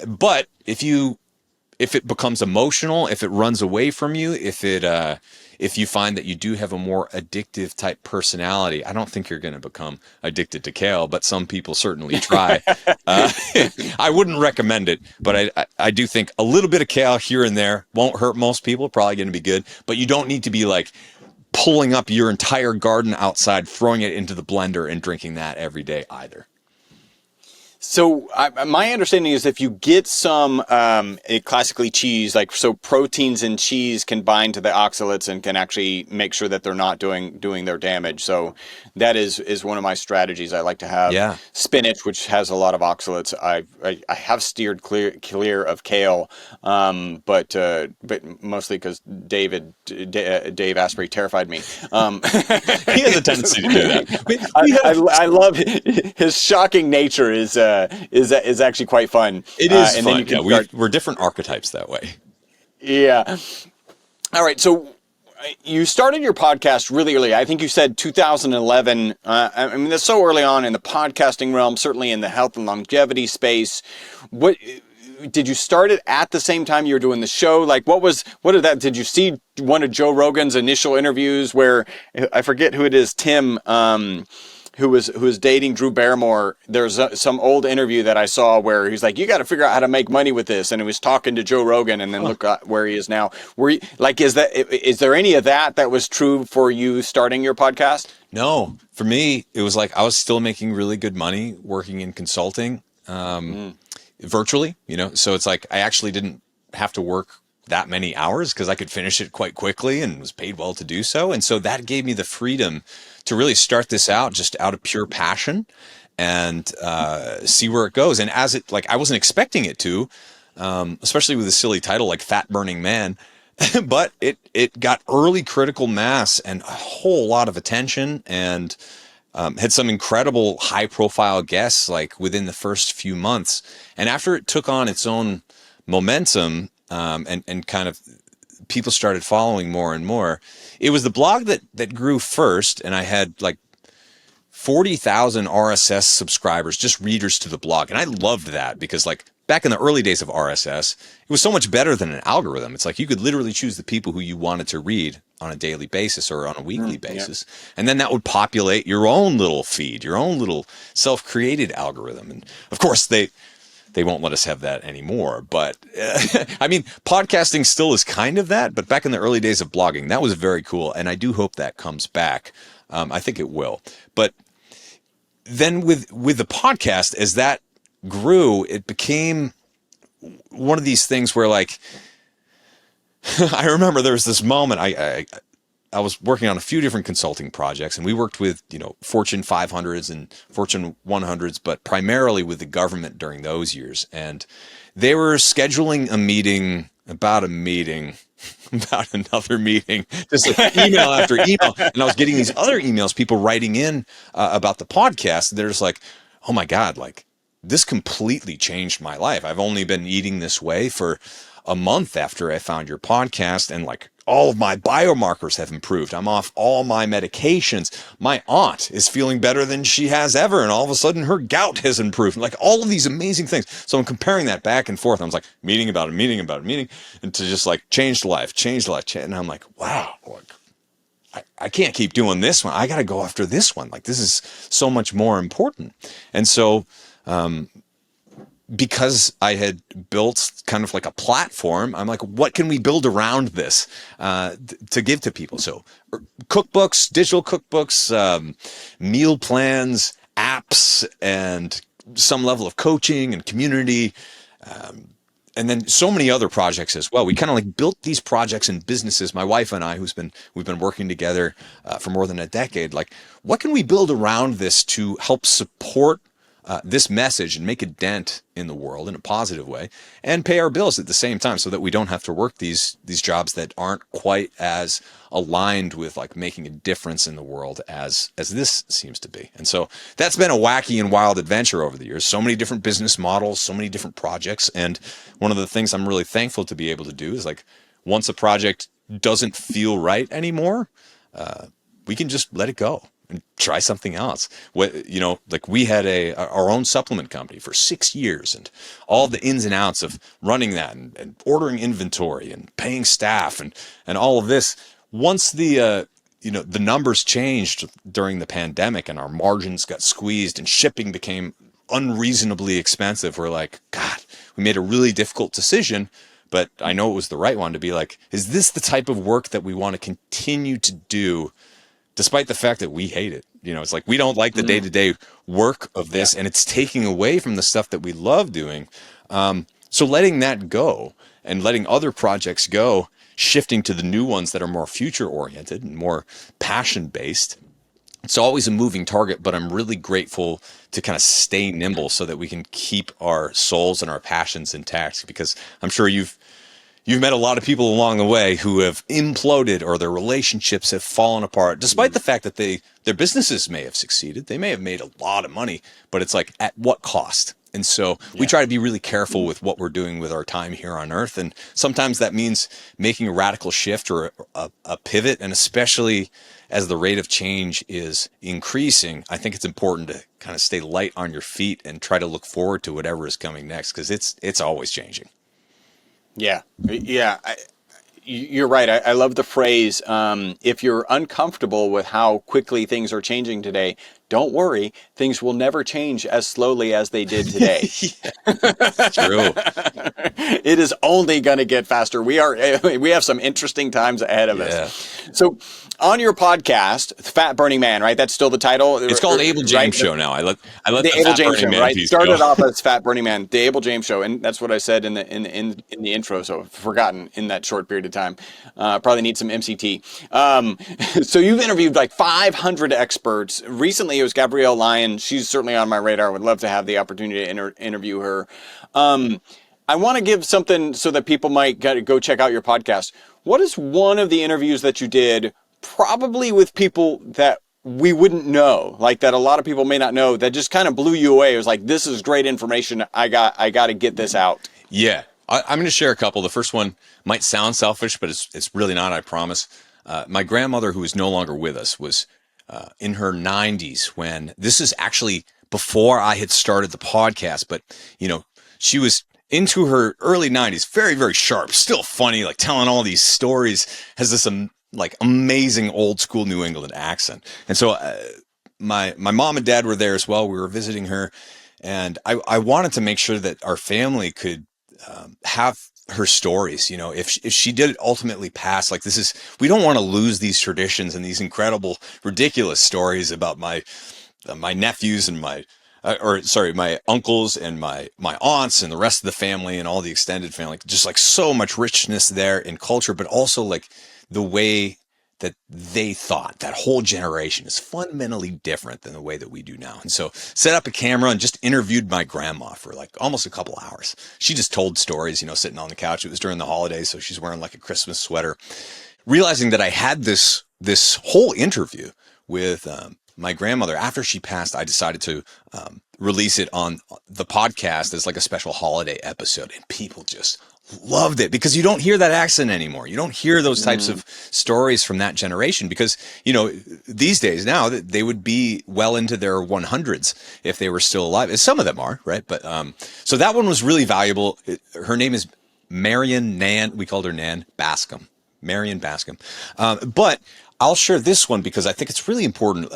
but if it becomes emotional, if it runs away from you, if you find that you do have a more addictive type personality, I don't think you're going to become addicted to kale, but some people certainly try. I wouldn't recommend it, but I do think a little bit of kale here and there won't hurt most people, probably going to be good, but you don't need to be like pulling up your entire garden outside, throwing it into the blender and drinking that every day either. So my understanding is if you get some classically cheese, like so proteins in cheese can bind to the oxalates and can actually make sure that they're not doing their damage. So that is one of my strategies. I like to have spinach, which has a lot of oxalates. I have steered clear of kale, but mostly because Dave Asprey terrified me. He has a tendency to do that. I love his shocking nature is is actually quite fun. It is and fun. then you can Yeah, start. we're different archetypes that way. Yeah. All right. So you started your podcast really early. I think you said 2011. I mean, that's so early on in the podcasting realm, certainly in the health and longevity space. What did you start it at the same time you were doing the show? Like, what did you see one of Joe Rogan's initial interviews where I forget who it is, Tim, who was dating Drew Barrymore? There's some old interview that I saw where he's like, "You got to figure out how to make money with this," and he was talking to Joe Rogan, and then look at where he is now. Is there any of that was true for you starting your podcast? No, for me, it was like I was still making really good money working in consulting, virtually, so it's like I actually didn't have to work that many hours because I could finish it quite quickly and was paid well to do so. And so that gave me the freedom to really start this out just out of pure passion and see where it goes. And as it, like, I wasn't expecting it to, especially with a silly title like Fat Burning Man, but it got early critical mass and a whole lot of attention, and had some incredible high profile guests like within the first few months. And after it took on its own momentum, and kind of people started following more and more, it was the blog that grew first. And I had like 40,000 RSS subscribers, just readers to the blog. And I loved that because, like, back in the early days of RSS, it was so much better than an algorithm. It's like you could literally choose the people who you wanted to read on a daily basis or on a weekly basis. Yeah. And then that would populate your own little feed, your own little self-created algorithm. And of course, they won't let us have that anymore. But I mean, podcasting still is kind of that. But back in the early days of blogging, that was very cool. And I do hope that comes back. I think it will. But then with the podcast, as that grew, it became one of these things where, like, I remember there was this moment I was working on a few different consulting projects, and we worked with, Fortune 500s and Fortune 100s, but primarily with the government during those years. And they were scheduling a meeting about a meeting about another meeting, just like email after email. And I was getting these other emails, people writing in about the podcast. They're just like, oh my God, like, this completely changed my life. I've only been eating this way for a month after I found your podcast, and like all of my biomarkers have improved. I'm off all my medications. My aunt is feeling better than she has ever, and all of a sudden her gout has improved. Like all of these amazing things. So I'm comparing that back and forth. I was like, meeting about a meeting about a meeting, and to just like changed life. And I'm like, wow, I can't keep doing this one. I got to go after this one. Like, this is so much more important. And so, because I had built kind of like a platform, I'm like, what can we build around this to give to people? So cookbooks, digital cookbooks, meal plans, apps, and some level of coaching and community. And then so many other projects as well. We kind of like built these projects and businesses. My wife and I, we've been working together for more than a decade. Like, what can we build around this to help support this message and make a dent in the world in a positive way, and pay our bills at the same time, so that we don't have to work these jobs that aren't quite as aligned with like making a difference in the world as this seems to be. And so that's been a wacky and wild adventure over the years. So many different business models, so many different projects. And one of the things I'm really thankful to be able to do is, like, once a project doesn't feel right anymore, we can just let it go and try something else. Like, we had our own supplement company for 6 years, and all the ins and outs of running that and ordering inventory and paying staff and all of this. Once the numbers changed during the pandemic and our margins got squeezed and shipping became unreasonably expensive, we're like, God, we made a really difficult decision, but I know it was the right one to be like, is this the type of work that we want to continue to do, despite the fact that we hate it? It's like, we don't like the day-to-day work of this, and it's taking away from the stuff that we love doing. So letting that go and letting other projects go, shifting to the new ones that are more future-oriented and more passion-based. It's always a moving target, but I'm really grateful to kind of stay nimble so that we can keep our souls and our passions intact, because I'm sure you've you've met a lot of people along the way who have imploded or their relationships have fallen apart, despite the fact that their businesses may have succeeded. They may have made a lot of money, but it's like, at what cost? And so we try to be really careful with what we're doing with our time here on earth. And sometimes that means making a radical shift or a pivot. And especially as the rate of change is increasing, I think it's important to kind of stay light on your feet and try to look forward to whatever is coming next, because it's always changing. Yeah. Yeah. You're right. I love the phrase, if you're uncomfortable with how quickly things are changing today, don't worry, things will never change as slowly as they did today. That's true. It is only going to get faster. We have some interesting times ahead of us. So on your podcast, Fat Burning Man, right? That's still the title. It's called Abel James Show now. I let the Abel James Show, right? Started off as Fat Burning Man, the Abel James Show, and that's what I said in the intro. So I've forgotten in that short period of time. Probably need some MCT. So you've interviewed like 500 experts. Recently, it was Gabrielle Lyon. She's certainly on my radar. I would love to have the opportunity to interview her. I want to give something so that people might go check out your podcast. What is one of the interviews that you did, probably with people that we wouldn't know, like that a lot of people may not know, that just kind of blew you away? It was like, this is great information. I got to get this out. Yeah. I'm going to share a couple. The first one might sound selfish, but it's really not, I promise. My grandmother, who is no longer with us, was in her 90s when this is actually before I had started the podcast. But, she was into her early 90s, very, very sharp, still funny, like telling all these stories, has this like amazing old school New England accent. And so my mom and dad were there as well. We were visiting her, and I wanted to make sure that our family could have her stories. If she did ultimately pass, like we don't want to lose these traditions and these incredible, ridiculous stories about my nephews and my uncles and my aunts and the rest of the family and all the extended family. Just like so much richness there in culture, but also like the way that they thought. That whole generation is fundamentally different than the way that we do now. And so set up a camera and just interviewed my grandma for like almost a couple hours. She just told stories, sitting on the couch. It was during the holidays, so she's wearing like a Christmas sweater. Realizing that I had this whole interview with my grandmother, after she passed, I decided to release it on the podcast as like a special holiday episode, and people just loved it, because you don't hear that accent anymore. You don't hear those types of stories from that generation, because, these days now they would be well into their 100s if they were still alive. Some of them are, right? But so that one was really valuable. Her name is Marion Nan. We called her Nan Bascom. Marion Bascom. But I'll share this one because I think it's really important.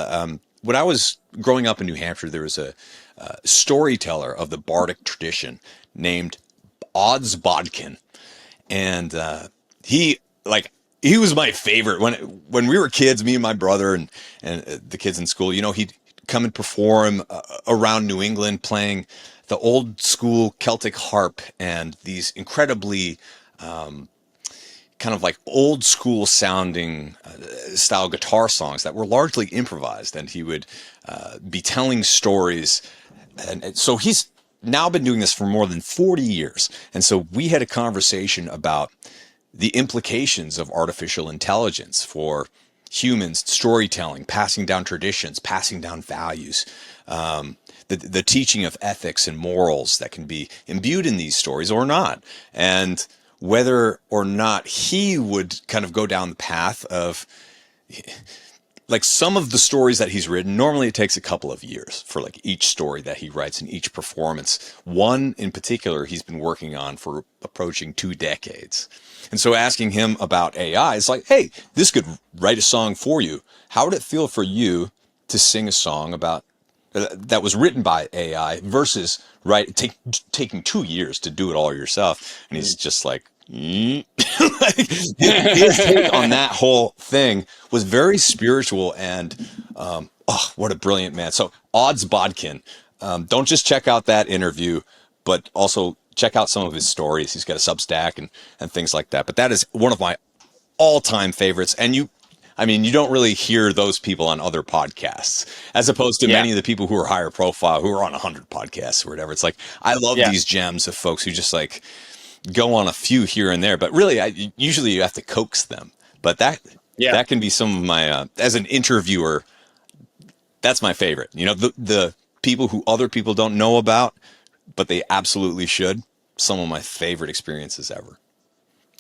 When I was growing up in New Hampshire, there was a storyteller of the bardic tradition named Odds Bodkin, and he was my favorite when we were kids. Me and my brother and the kids in school, he'd come and perform around New England, playing the old school Celtic harp and these incredibly kind of like old school sounding style guitar songs that were largely improvised, and he would be telling stories, and so he's now been doing this for more than 40 years. And so we had a conversation about the implications of artificial intelligence for humans, storytelling, passing down traditions, passing down values, the teaching of ethics and morals that can be imbued in these stories or not. And whether or not he would kind of go down the path of, like, some of the stories that he's written, normally it takes a couple of years for like each story that he writes and each performance. One in particular he's been working on for approaching 2 decades. And so asking him about AI, it's like, hey, this could write a song for you. How would it feel for you to sing a song about that was written by AI versus taking 2 years to do it all yourself? And he's just like, his take on that whole thing was very spiritual, and what a brilliant man. So Odds Bodkin, don't just check out that interview, but also check out some of his stories. He's got a Substack and things like that. But that is one of my all-time favorites. And you don't really hear those people on other podcasts, as opposed to many of the people who are higher profile, who are on 100 podcasts or whatever. It's like, I love these gems of folks who just like, go on a few here and there, but really, usually you have to coax them. But Yeah. that can be some of my as an interviewer. That's my favorite. The people who other people don't know about, but they absolutely should. Some of my favorite experiences ever.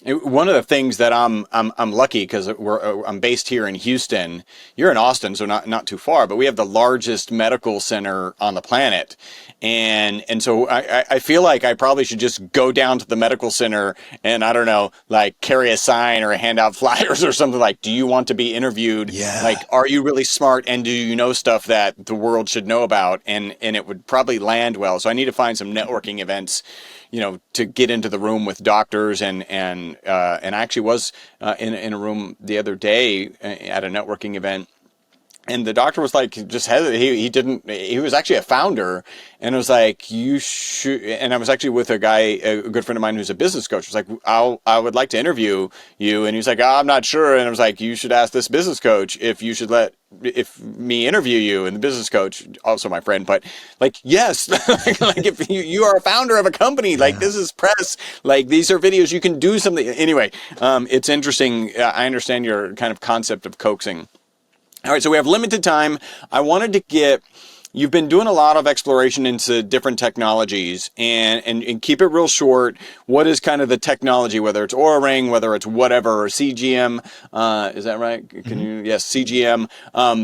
One of the things that I'm lucky because I'm based here in Houston. You're in Austin, so not too far. But we have the largest medical center on the planet, and so I feel like I probably should just go down to the medical center and I don't know, like carry a sign or hand out flyers or something like, do you want to be interviewed? Yeah. Like, are you really smart and do you know stuff that the world should know about? And it would probably land well. So I need to find some networking events, to get into the room with doctors and I actually was in a room the other day at a networking event. And the doctor was like, just he was actually a founder, and it was like, you should, and I was actually with a good friend of mine who's a business coach. It was like, I would like to interview you. And he was like, I'm not sure. And I was like, you should ask this business coach if me interview you. And the business coach, also my friend, but like, yes, like if you are a founder of a company, like this is press, like these are videos, you can do something. Anyway, it's interesting. I understand your kind of concept of coaxing. All right, so we have limited time. I wanted to you've been doing a lot of exploration into different technologies and keep it real short. What is kind of the technology, whether it's Oura Ring, whether it's whatever, or CGM, is that right? Yes, CGM,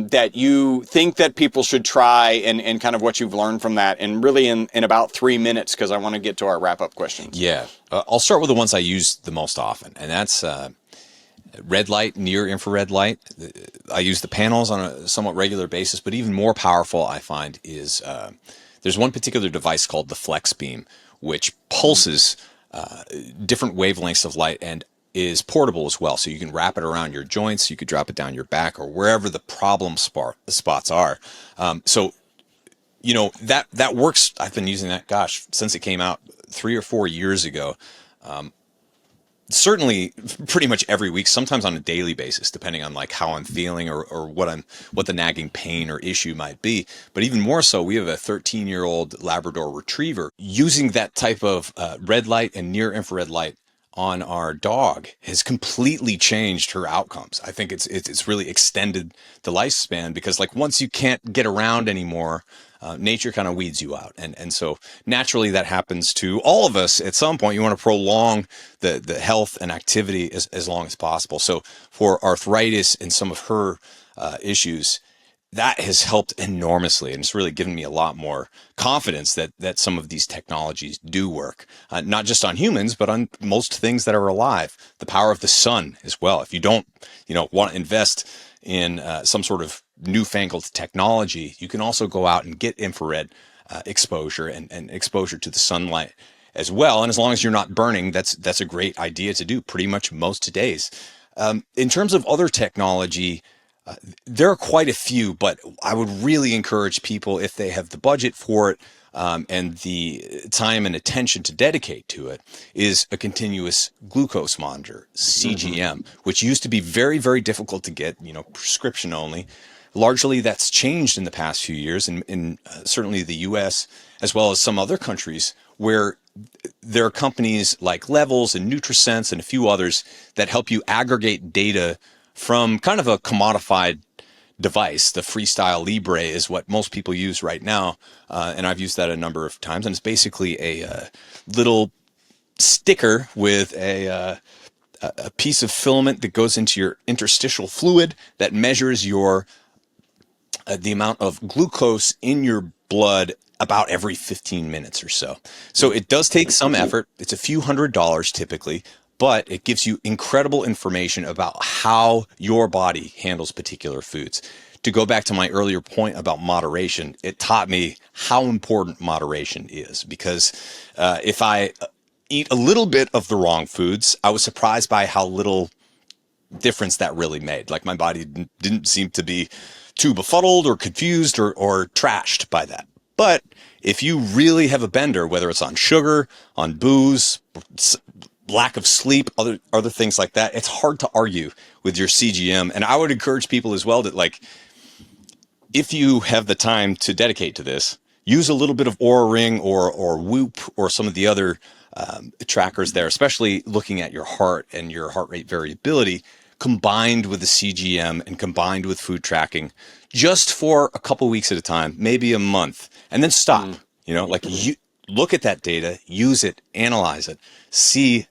that you think that people should try and kind of what you've learned from that, and really in about 3 minutes, because I want to get to our wrap-up questions. Yeah. I'll start with the ones I use the most often, and that's red light, near infrared light. I use the panels on a somewhat regular basis, but even more powerful I find is there's one particular device called the Flex Beam, which pulses different wavelengths of light and is portable as well. So you can wrap it around your joints, you could drop it down your back or wherever the problem spots are. So that works. I've been using that, since it came out 3 or 4 years ago. Certainly pretty much every week, sometimes on a daily basis, depending on like how I'm feeling or what the nagging pain or issue might be. But even more so, we have a 13-year-old Labrador retriever. Using that type of red light and near infrared light on our dog has completely changed her outcomes. I think it's really extended the lifespan, because like once you can't get around anymore, nature kind of weeds you out. And so naturally that happens to all of us at some point. You want to prolong the health and activity as long as possible. So for arthritis and some of her issues, that has helped enormously. And it's really given me a lot more confidence that some of these technologies do work, not just on humans, but on most things that are alive. The power of the sun as well. If you don't, want to invest in some sort of newfangled technology, you can also go out and get infrared exposure and exposure to the sunlight as well. And as long as you're not burning, that's a great idea to do pretty much most days. In terms of other technology, there are quite a few, but I would really encourage people, if they have the budget for it and the time and attention to dedicate to it, is a continuous glucose monitor, CGM, which used to be very, very difficult to get, prescription only. Largely that's changed in the past few years, in certainly the US, as well as some other countries, where there are companies like Levels and Nutrisense and a few others that help you aggregate data from kind of a commodified device. The Freestyle Libre is what most people use right now, and I've used that a number of times. And it's basically a little sticker with a piece of filament that goes into your interstitial fluid that measures the amount of glucose in your blood about every 15 minutes or so. So it does take some effort. It's a few $100s typically, but it gives you incredible information about how your body handles particular foods. To go back to my earlier point about moderation, it taught me how important moderation is, because if I eat a little bit of the wrong foods, I was surprised by how little difference that really made. Like my body didn't seem to be too befuddled or confused or trashed by that. But if you really have a bender, whether it's on sugar, on booze, lack of sleep, other things like that, it's hard to argue with your CGM. And I would encourage people as well that, if you have the time to dedicate to this, use a little bit of Oura Ring or Whoop or some of the other trackers there, especially looking at your heart and your heart rate variability, combined with the CGM and combined with food tracking, just for a couple weeks at a time, maybe a month, and then stop. You know, like you look at that data, use it, analyze it, see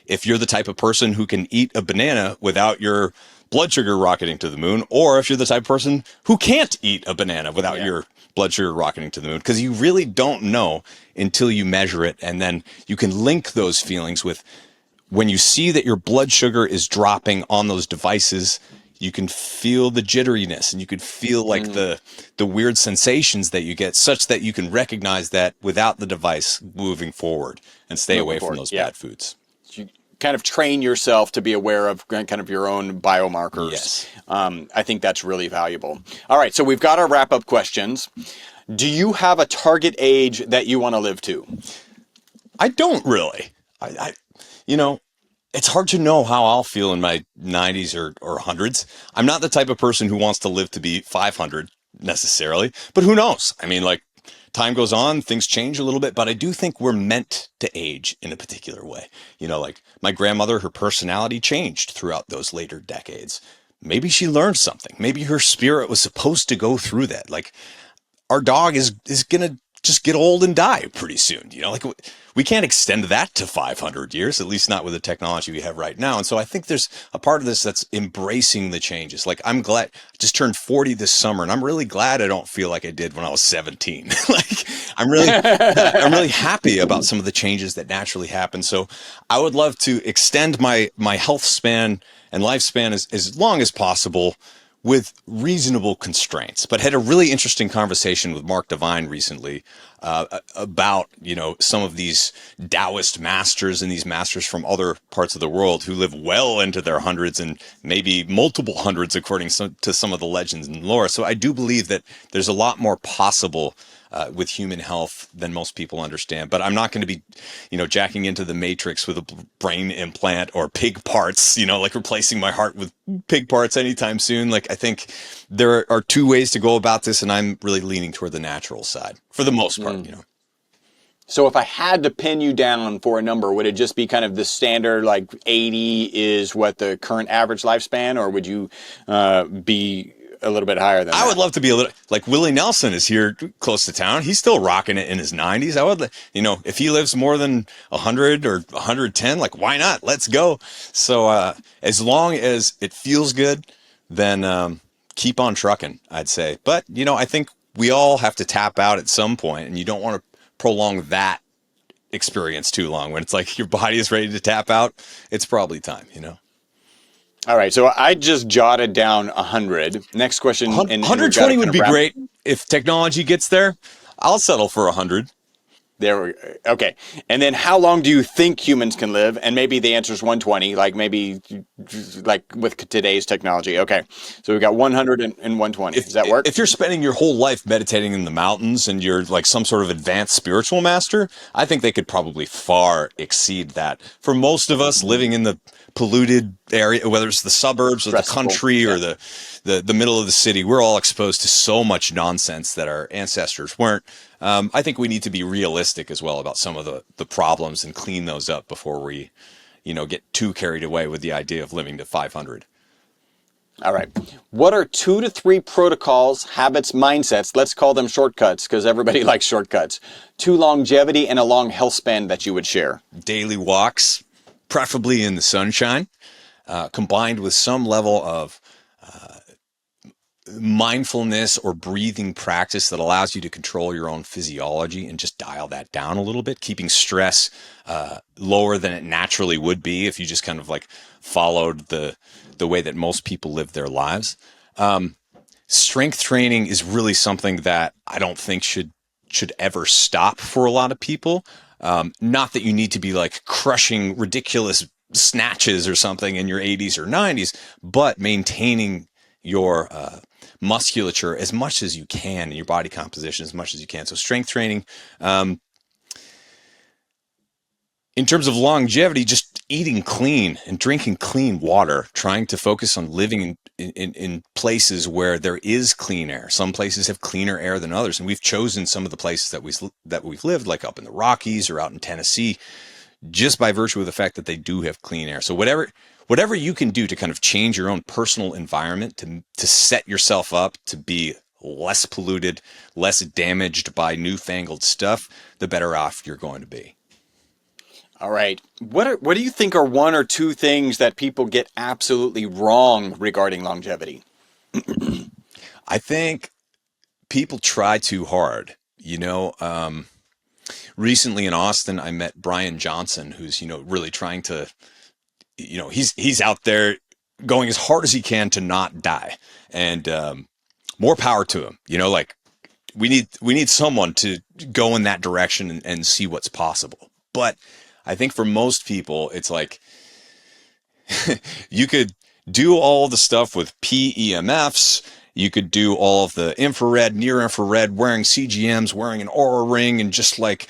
if you're the type of person who can eat a banana without your blood sugar rocketing to the moon, or if you're the type of person who can't eat a banana without your blood sugar rocketing to the moon, because you really don't know until you measure it. And then you can link those feelings with when you see that your blood sugar is dropping on those devices, you can feel the jitteriness and you could feel like the weird sensations that you get, such that you can recognize that without the device moving forward and stay away from those bad foods. You kind of train yourself to be aware of kind of your own biomarkers. Yes. I think that's really valuable. All right, so we've got our wrap-up questions. Do you have a target age that you want to live to? I don't really. I you know, it's hard to know how I'll feel in my 90s or hundreds. I'm not the type of person who wants to live to be 500 necessarily, but who knows? I mean, like, time goes on, things change a little bit, but I do think we're meant to age in a particular way. You know, like my grandmother, her personality changed throughout those later decades. Maybe she learned something. Maybe her spirit was supposed to go through that. Like, our dog is going to just get old and die pretty soon. You know, like we can't extend that to 500 years, at least not with the technology we have right now. And so I think there's a part of this that's embracing the changes. Like, I'm glad I just turned 40 this summer, and I'm really glad I don't feel like I did when I was 17. Like, I'm really happy about some of the changes that naturally happen. So I would love to extend my health span and lifespan as long as possible, with reasonable constraints. But had a really interesting conversation with Mark Devine recently about, you know, some of these Taoist masters and these masters from other parts of the world who live well into their hundreds and maybe multiple hundreds, according to some of the legends and lore. So I do believe that there's a lot more possible with human health than most people understand. But I'm not going to be, you know, jacking into the matrix with a brain implant or pig parts, you know, like replacing my heart with pig parts anytime soon. Like, I think there are two ways to go about this, and I'm really leaning toward the natural side for the most part, you know. So if I had to pin you down for a number, would it just be kind of the standard, like 80 is what the current average lifespan, or would you be a little bit higher than that? I would love to be a little, like Willie Nelson is here close to town. He's still rocking it in his 90s. I would, you know, if he lives more than 100 or 110, like, why not? Let's go. So as long as it feels good, then keep on trucking, I'd say. But, you know, I think we all have to tap out at some point, and you don't want to prolong that experience too long. When it's like your body is ready to tap out, it's probably time, you know. All right, so I just jotted down 100. Next question. 120 would be great. If technology gets there, I'll settle for 100. There we go. Okay. And then how long do you think humans can live? And maybe the answer is 120, like maybe like with today's technology. Okay. So we've got 100 and 120. Does that work? If you're spending your whole life meditating in the mountains and you're like some sort of advanced spiritual master, I think they could probably far exceed that. For most of us living in the polluted area, whether it's the suburbs or the country or the middle of the city, we're all exposed to so much nonsense that our ancestors weren't. I think we need to be realistic as well about some of the problems and clean those up before we, you know, get too carried away with the idea of living to 500. All right. What are 2 to 3 protocols, habits, mindsets, let's call them shortcuts because everybody likes shortcuts, to longevity and a long health span that you would share? Daily walks, preferably in the sunshine, combined with some level of mindfulness or breathing practice that allows you to control your own physiology and just dial that down a little bit, keeping stress lower than it naturally would be if you just kind of like followed the way that most people live their lives. Strength training is really something that I don't think should ever stop for a lot of people. Not that you need to be like crushing ridiculous snatches or something in your 80s or 90s, but maintaining your musculature as much as you can and your body composition as much as you can. So strength training. In terms of longevity, just eating clean and drinking clean water, trying to focus on living in places where there is clean air. Some places have cleaner air than others, and we've chosen some of the places that we've lived, like up in the Rockies or out in Tennessee, just by virtue of the fact that they do have clean air. So whatever you can do to kind of change your own personal environment to set yourself up to be less polluted, less damaged by newfangled stuff, the better off you're going to be. All right. What do you think are one or two things that people get absolutely wrong regarding longevity? I think people try too hard. Recently in Austin, I met Brian Johnson, who's, really trying to, he's out there going as hard as he can to not die. And more power to him. Like we need someone to go in that direction and see what's possible. But I think for most people, it's like you could do all the stuff with PEMFs. You could do all of the infrared, near infrared, wearing CGMs, wearing an Oura ring, and just like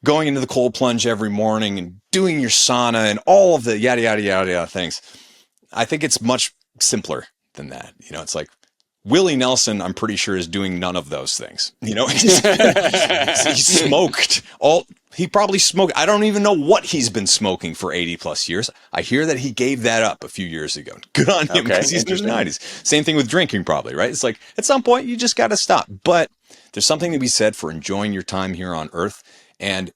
going into the cold plunge every morning and doing your sauna and all of the yada, yada, yada, yada things. I think it's much simpler than that. It's like Willie Nelson, I'm pretty sure, is doing none of those things. He smoked he probably smoked. I don't even know what he's been smoking for 80 plus years. I hear that he gave that up a few years ago. Good on him, because he's in his 90s. Same thing with drinking, probably, right? It's like at some point you just got to stop. But there's something to be said for enjoying your time here on Earth. And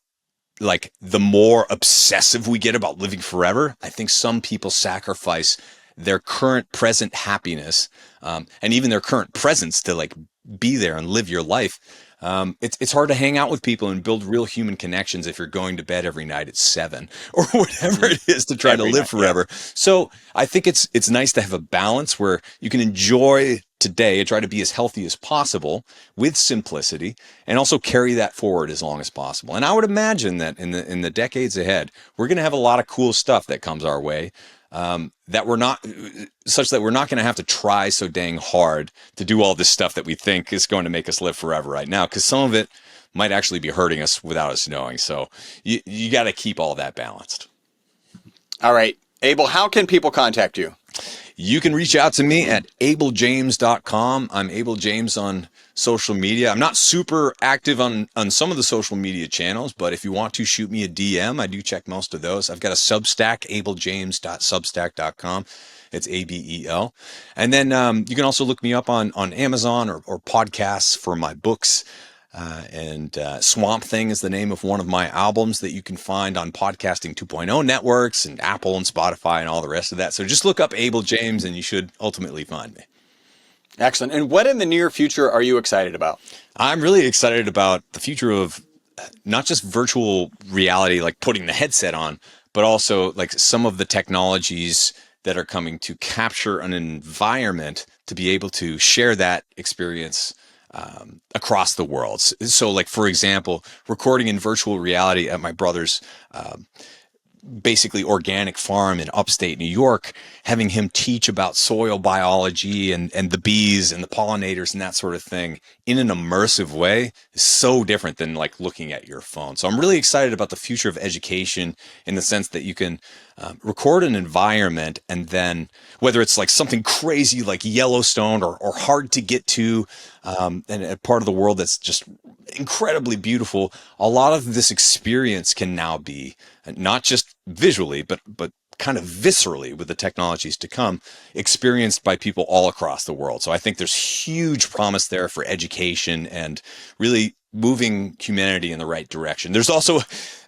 like the more obsessive we get about living forever, I think some people sacrifice their current present happiness and even their current presence to like be there and live your life. It's hard to hang out with people and build real human connections if you're going to bed every night at 7 or whatever it is to try to live forever. Yeah. So I think it's nice to have a balance where you can enjoy today and try to be as healthy as possible with simplicity, and also carry that forward as long as possible. And I would imagine that in the decades ahead, we're going to have a lot of cool stuff that comes our way. That we're not going to have to try so dang hard to do all this stuff that we think is going to make us live forever right now, because some of it might actually be hurting us without us knowing. So you got to keep all that balanced. All right, Abel, how can people contact you? You can reach out to me at abeljames.com. I'm Abel James on social media. I'm not super active on some of the social media channels, but if you want to shoot me a DM, I do check most of those. I've got a Substack, abeljames.substack.com. It's ABEL. And then you can also look me up on Amazon or podcasts for my books. And Swamp Thing is the name of one of my albums that you can find on Podcasting 2.0 networks and Apple and Spotify and all the rest of that. So just look up Abel James and you should ultimately find me. Excellent. And what in the near future are you excited about? I'm really excited about the future of not just virtual reality, like putting the headset on, but also like some of the technologies that are coming to capture an environment to be able to share that experience across the world. So like, for example, recording in virtual reality at my brother's basically organic farm in upstate New York, having him teach about soil biology and the bees and the pollinators and that sort of thing in an immersive way is so different than like looking at your phone. So I'm really excited about the future of education in the sense that you can record an environment, and then whether it's like something crazy like Yellowstone or hard to get to, and a part of the world that's just incredibly beautiful, a lot of this experience can now be not just visually, but kind of viscerally with the technologies to come, experienced by people all across the world. So I think there's huge promise there for education and really moving humanity in the right direction. There's also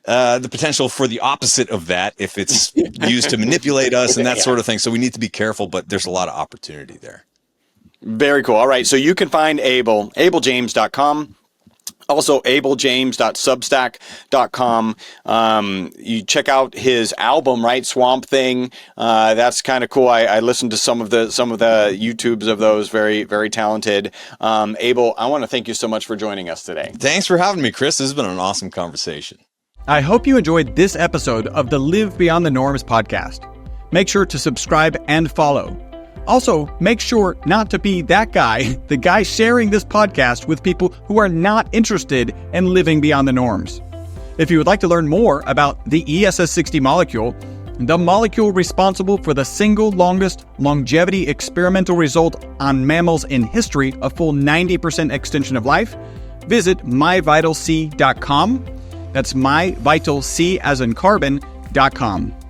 the potential for the opposite of that if it's used to manipulate us and that sort of thing. So we need to be careful, but there's a lot of opportunity there. Very cool. All right. So you can find Abel, abeljames.com. Also, abeljames.substack.com. You check out his album, right? Swamp Thing. That's kind of cool. I listened to some of the YouTubes of those. Very, very talented. Abel, I want to thank you so much for joining us today. Thanks for having me, Chris. This has been an awesome conversation. I hope you enjoyed this episode of the Live Beyond the Norms podcast. Make sure to subscribe and follow. Also, make sure not to be that guy, the guy sharing this podcast with people who are not interested in living beyond the norms. If you would like to learn more about the ESS60 molecule, the molecule responsible for the single longest longevity experimental result on mammals in history, a full 90% extension of life, visit myvitalc.com. That's myvitalc as in carbon.com.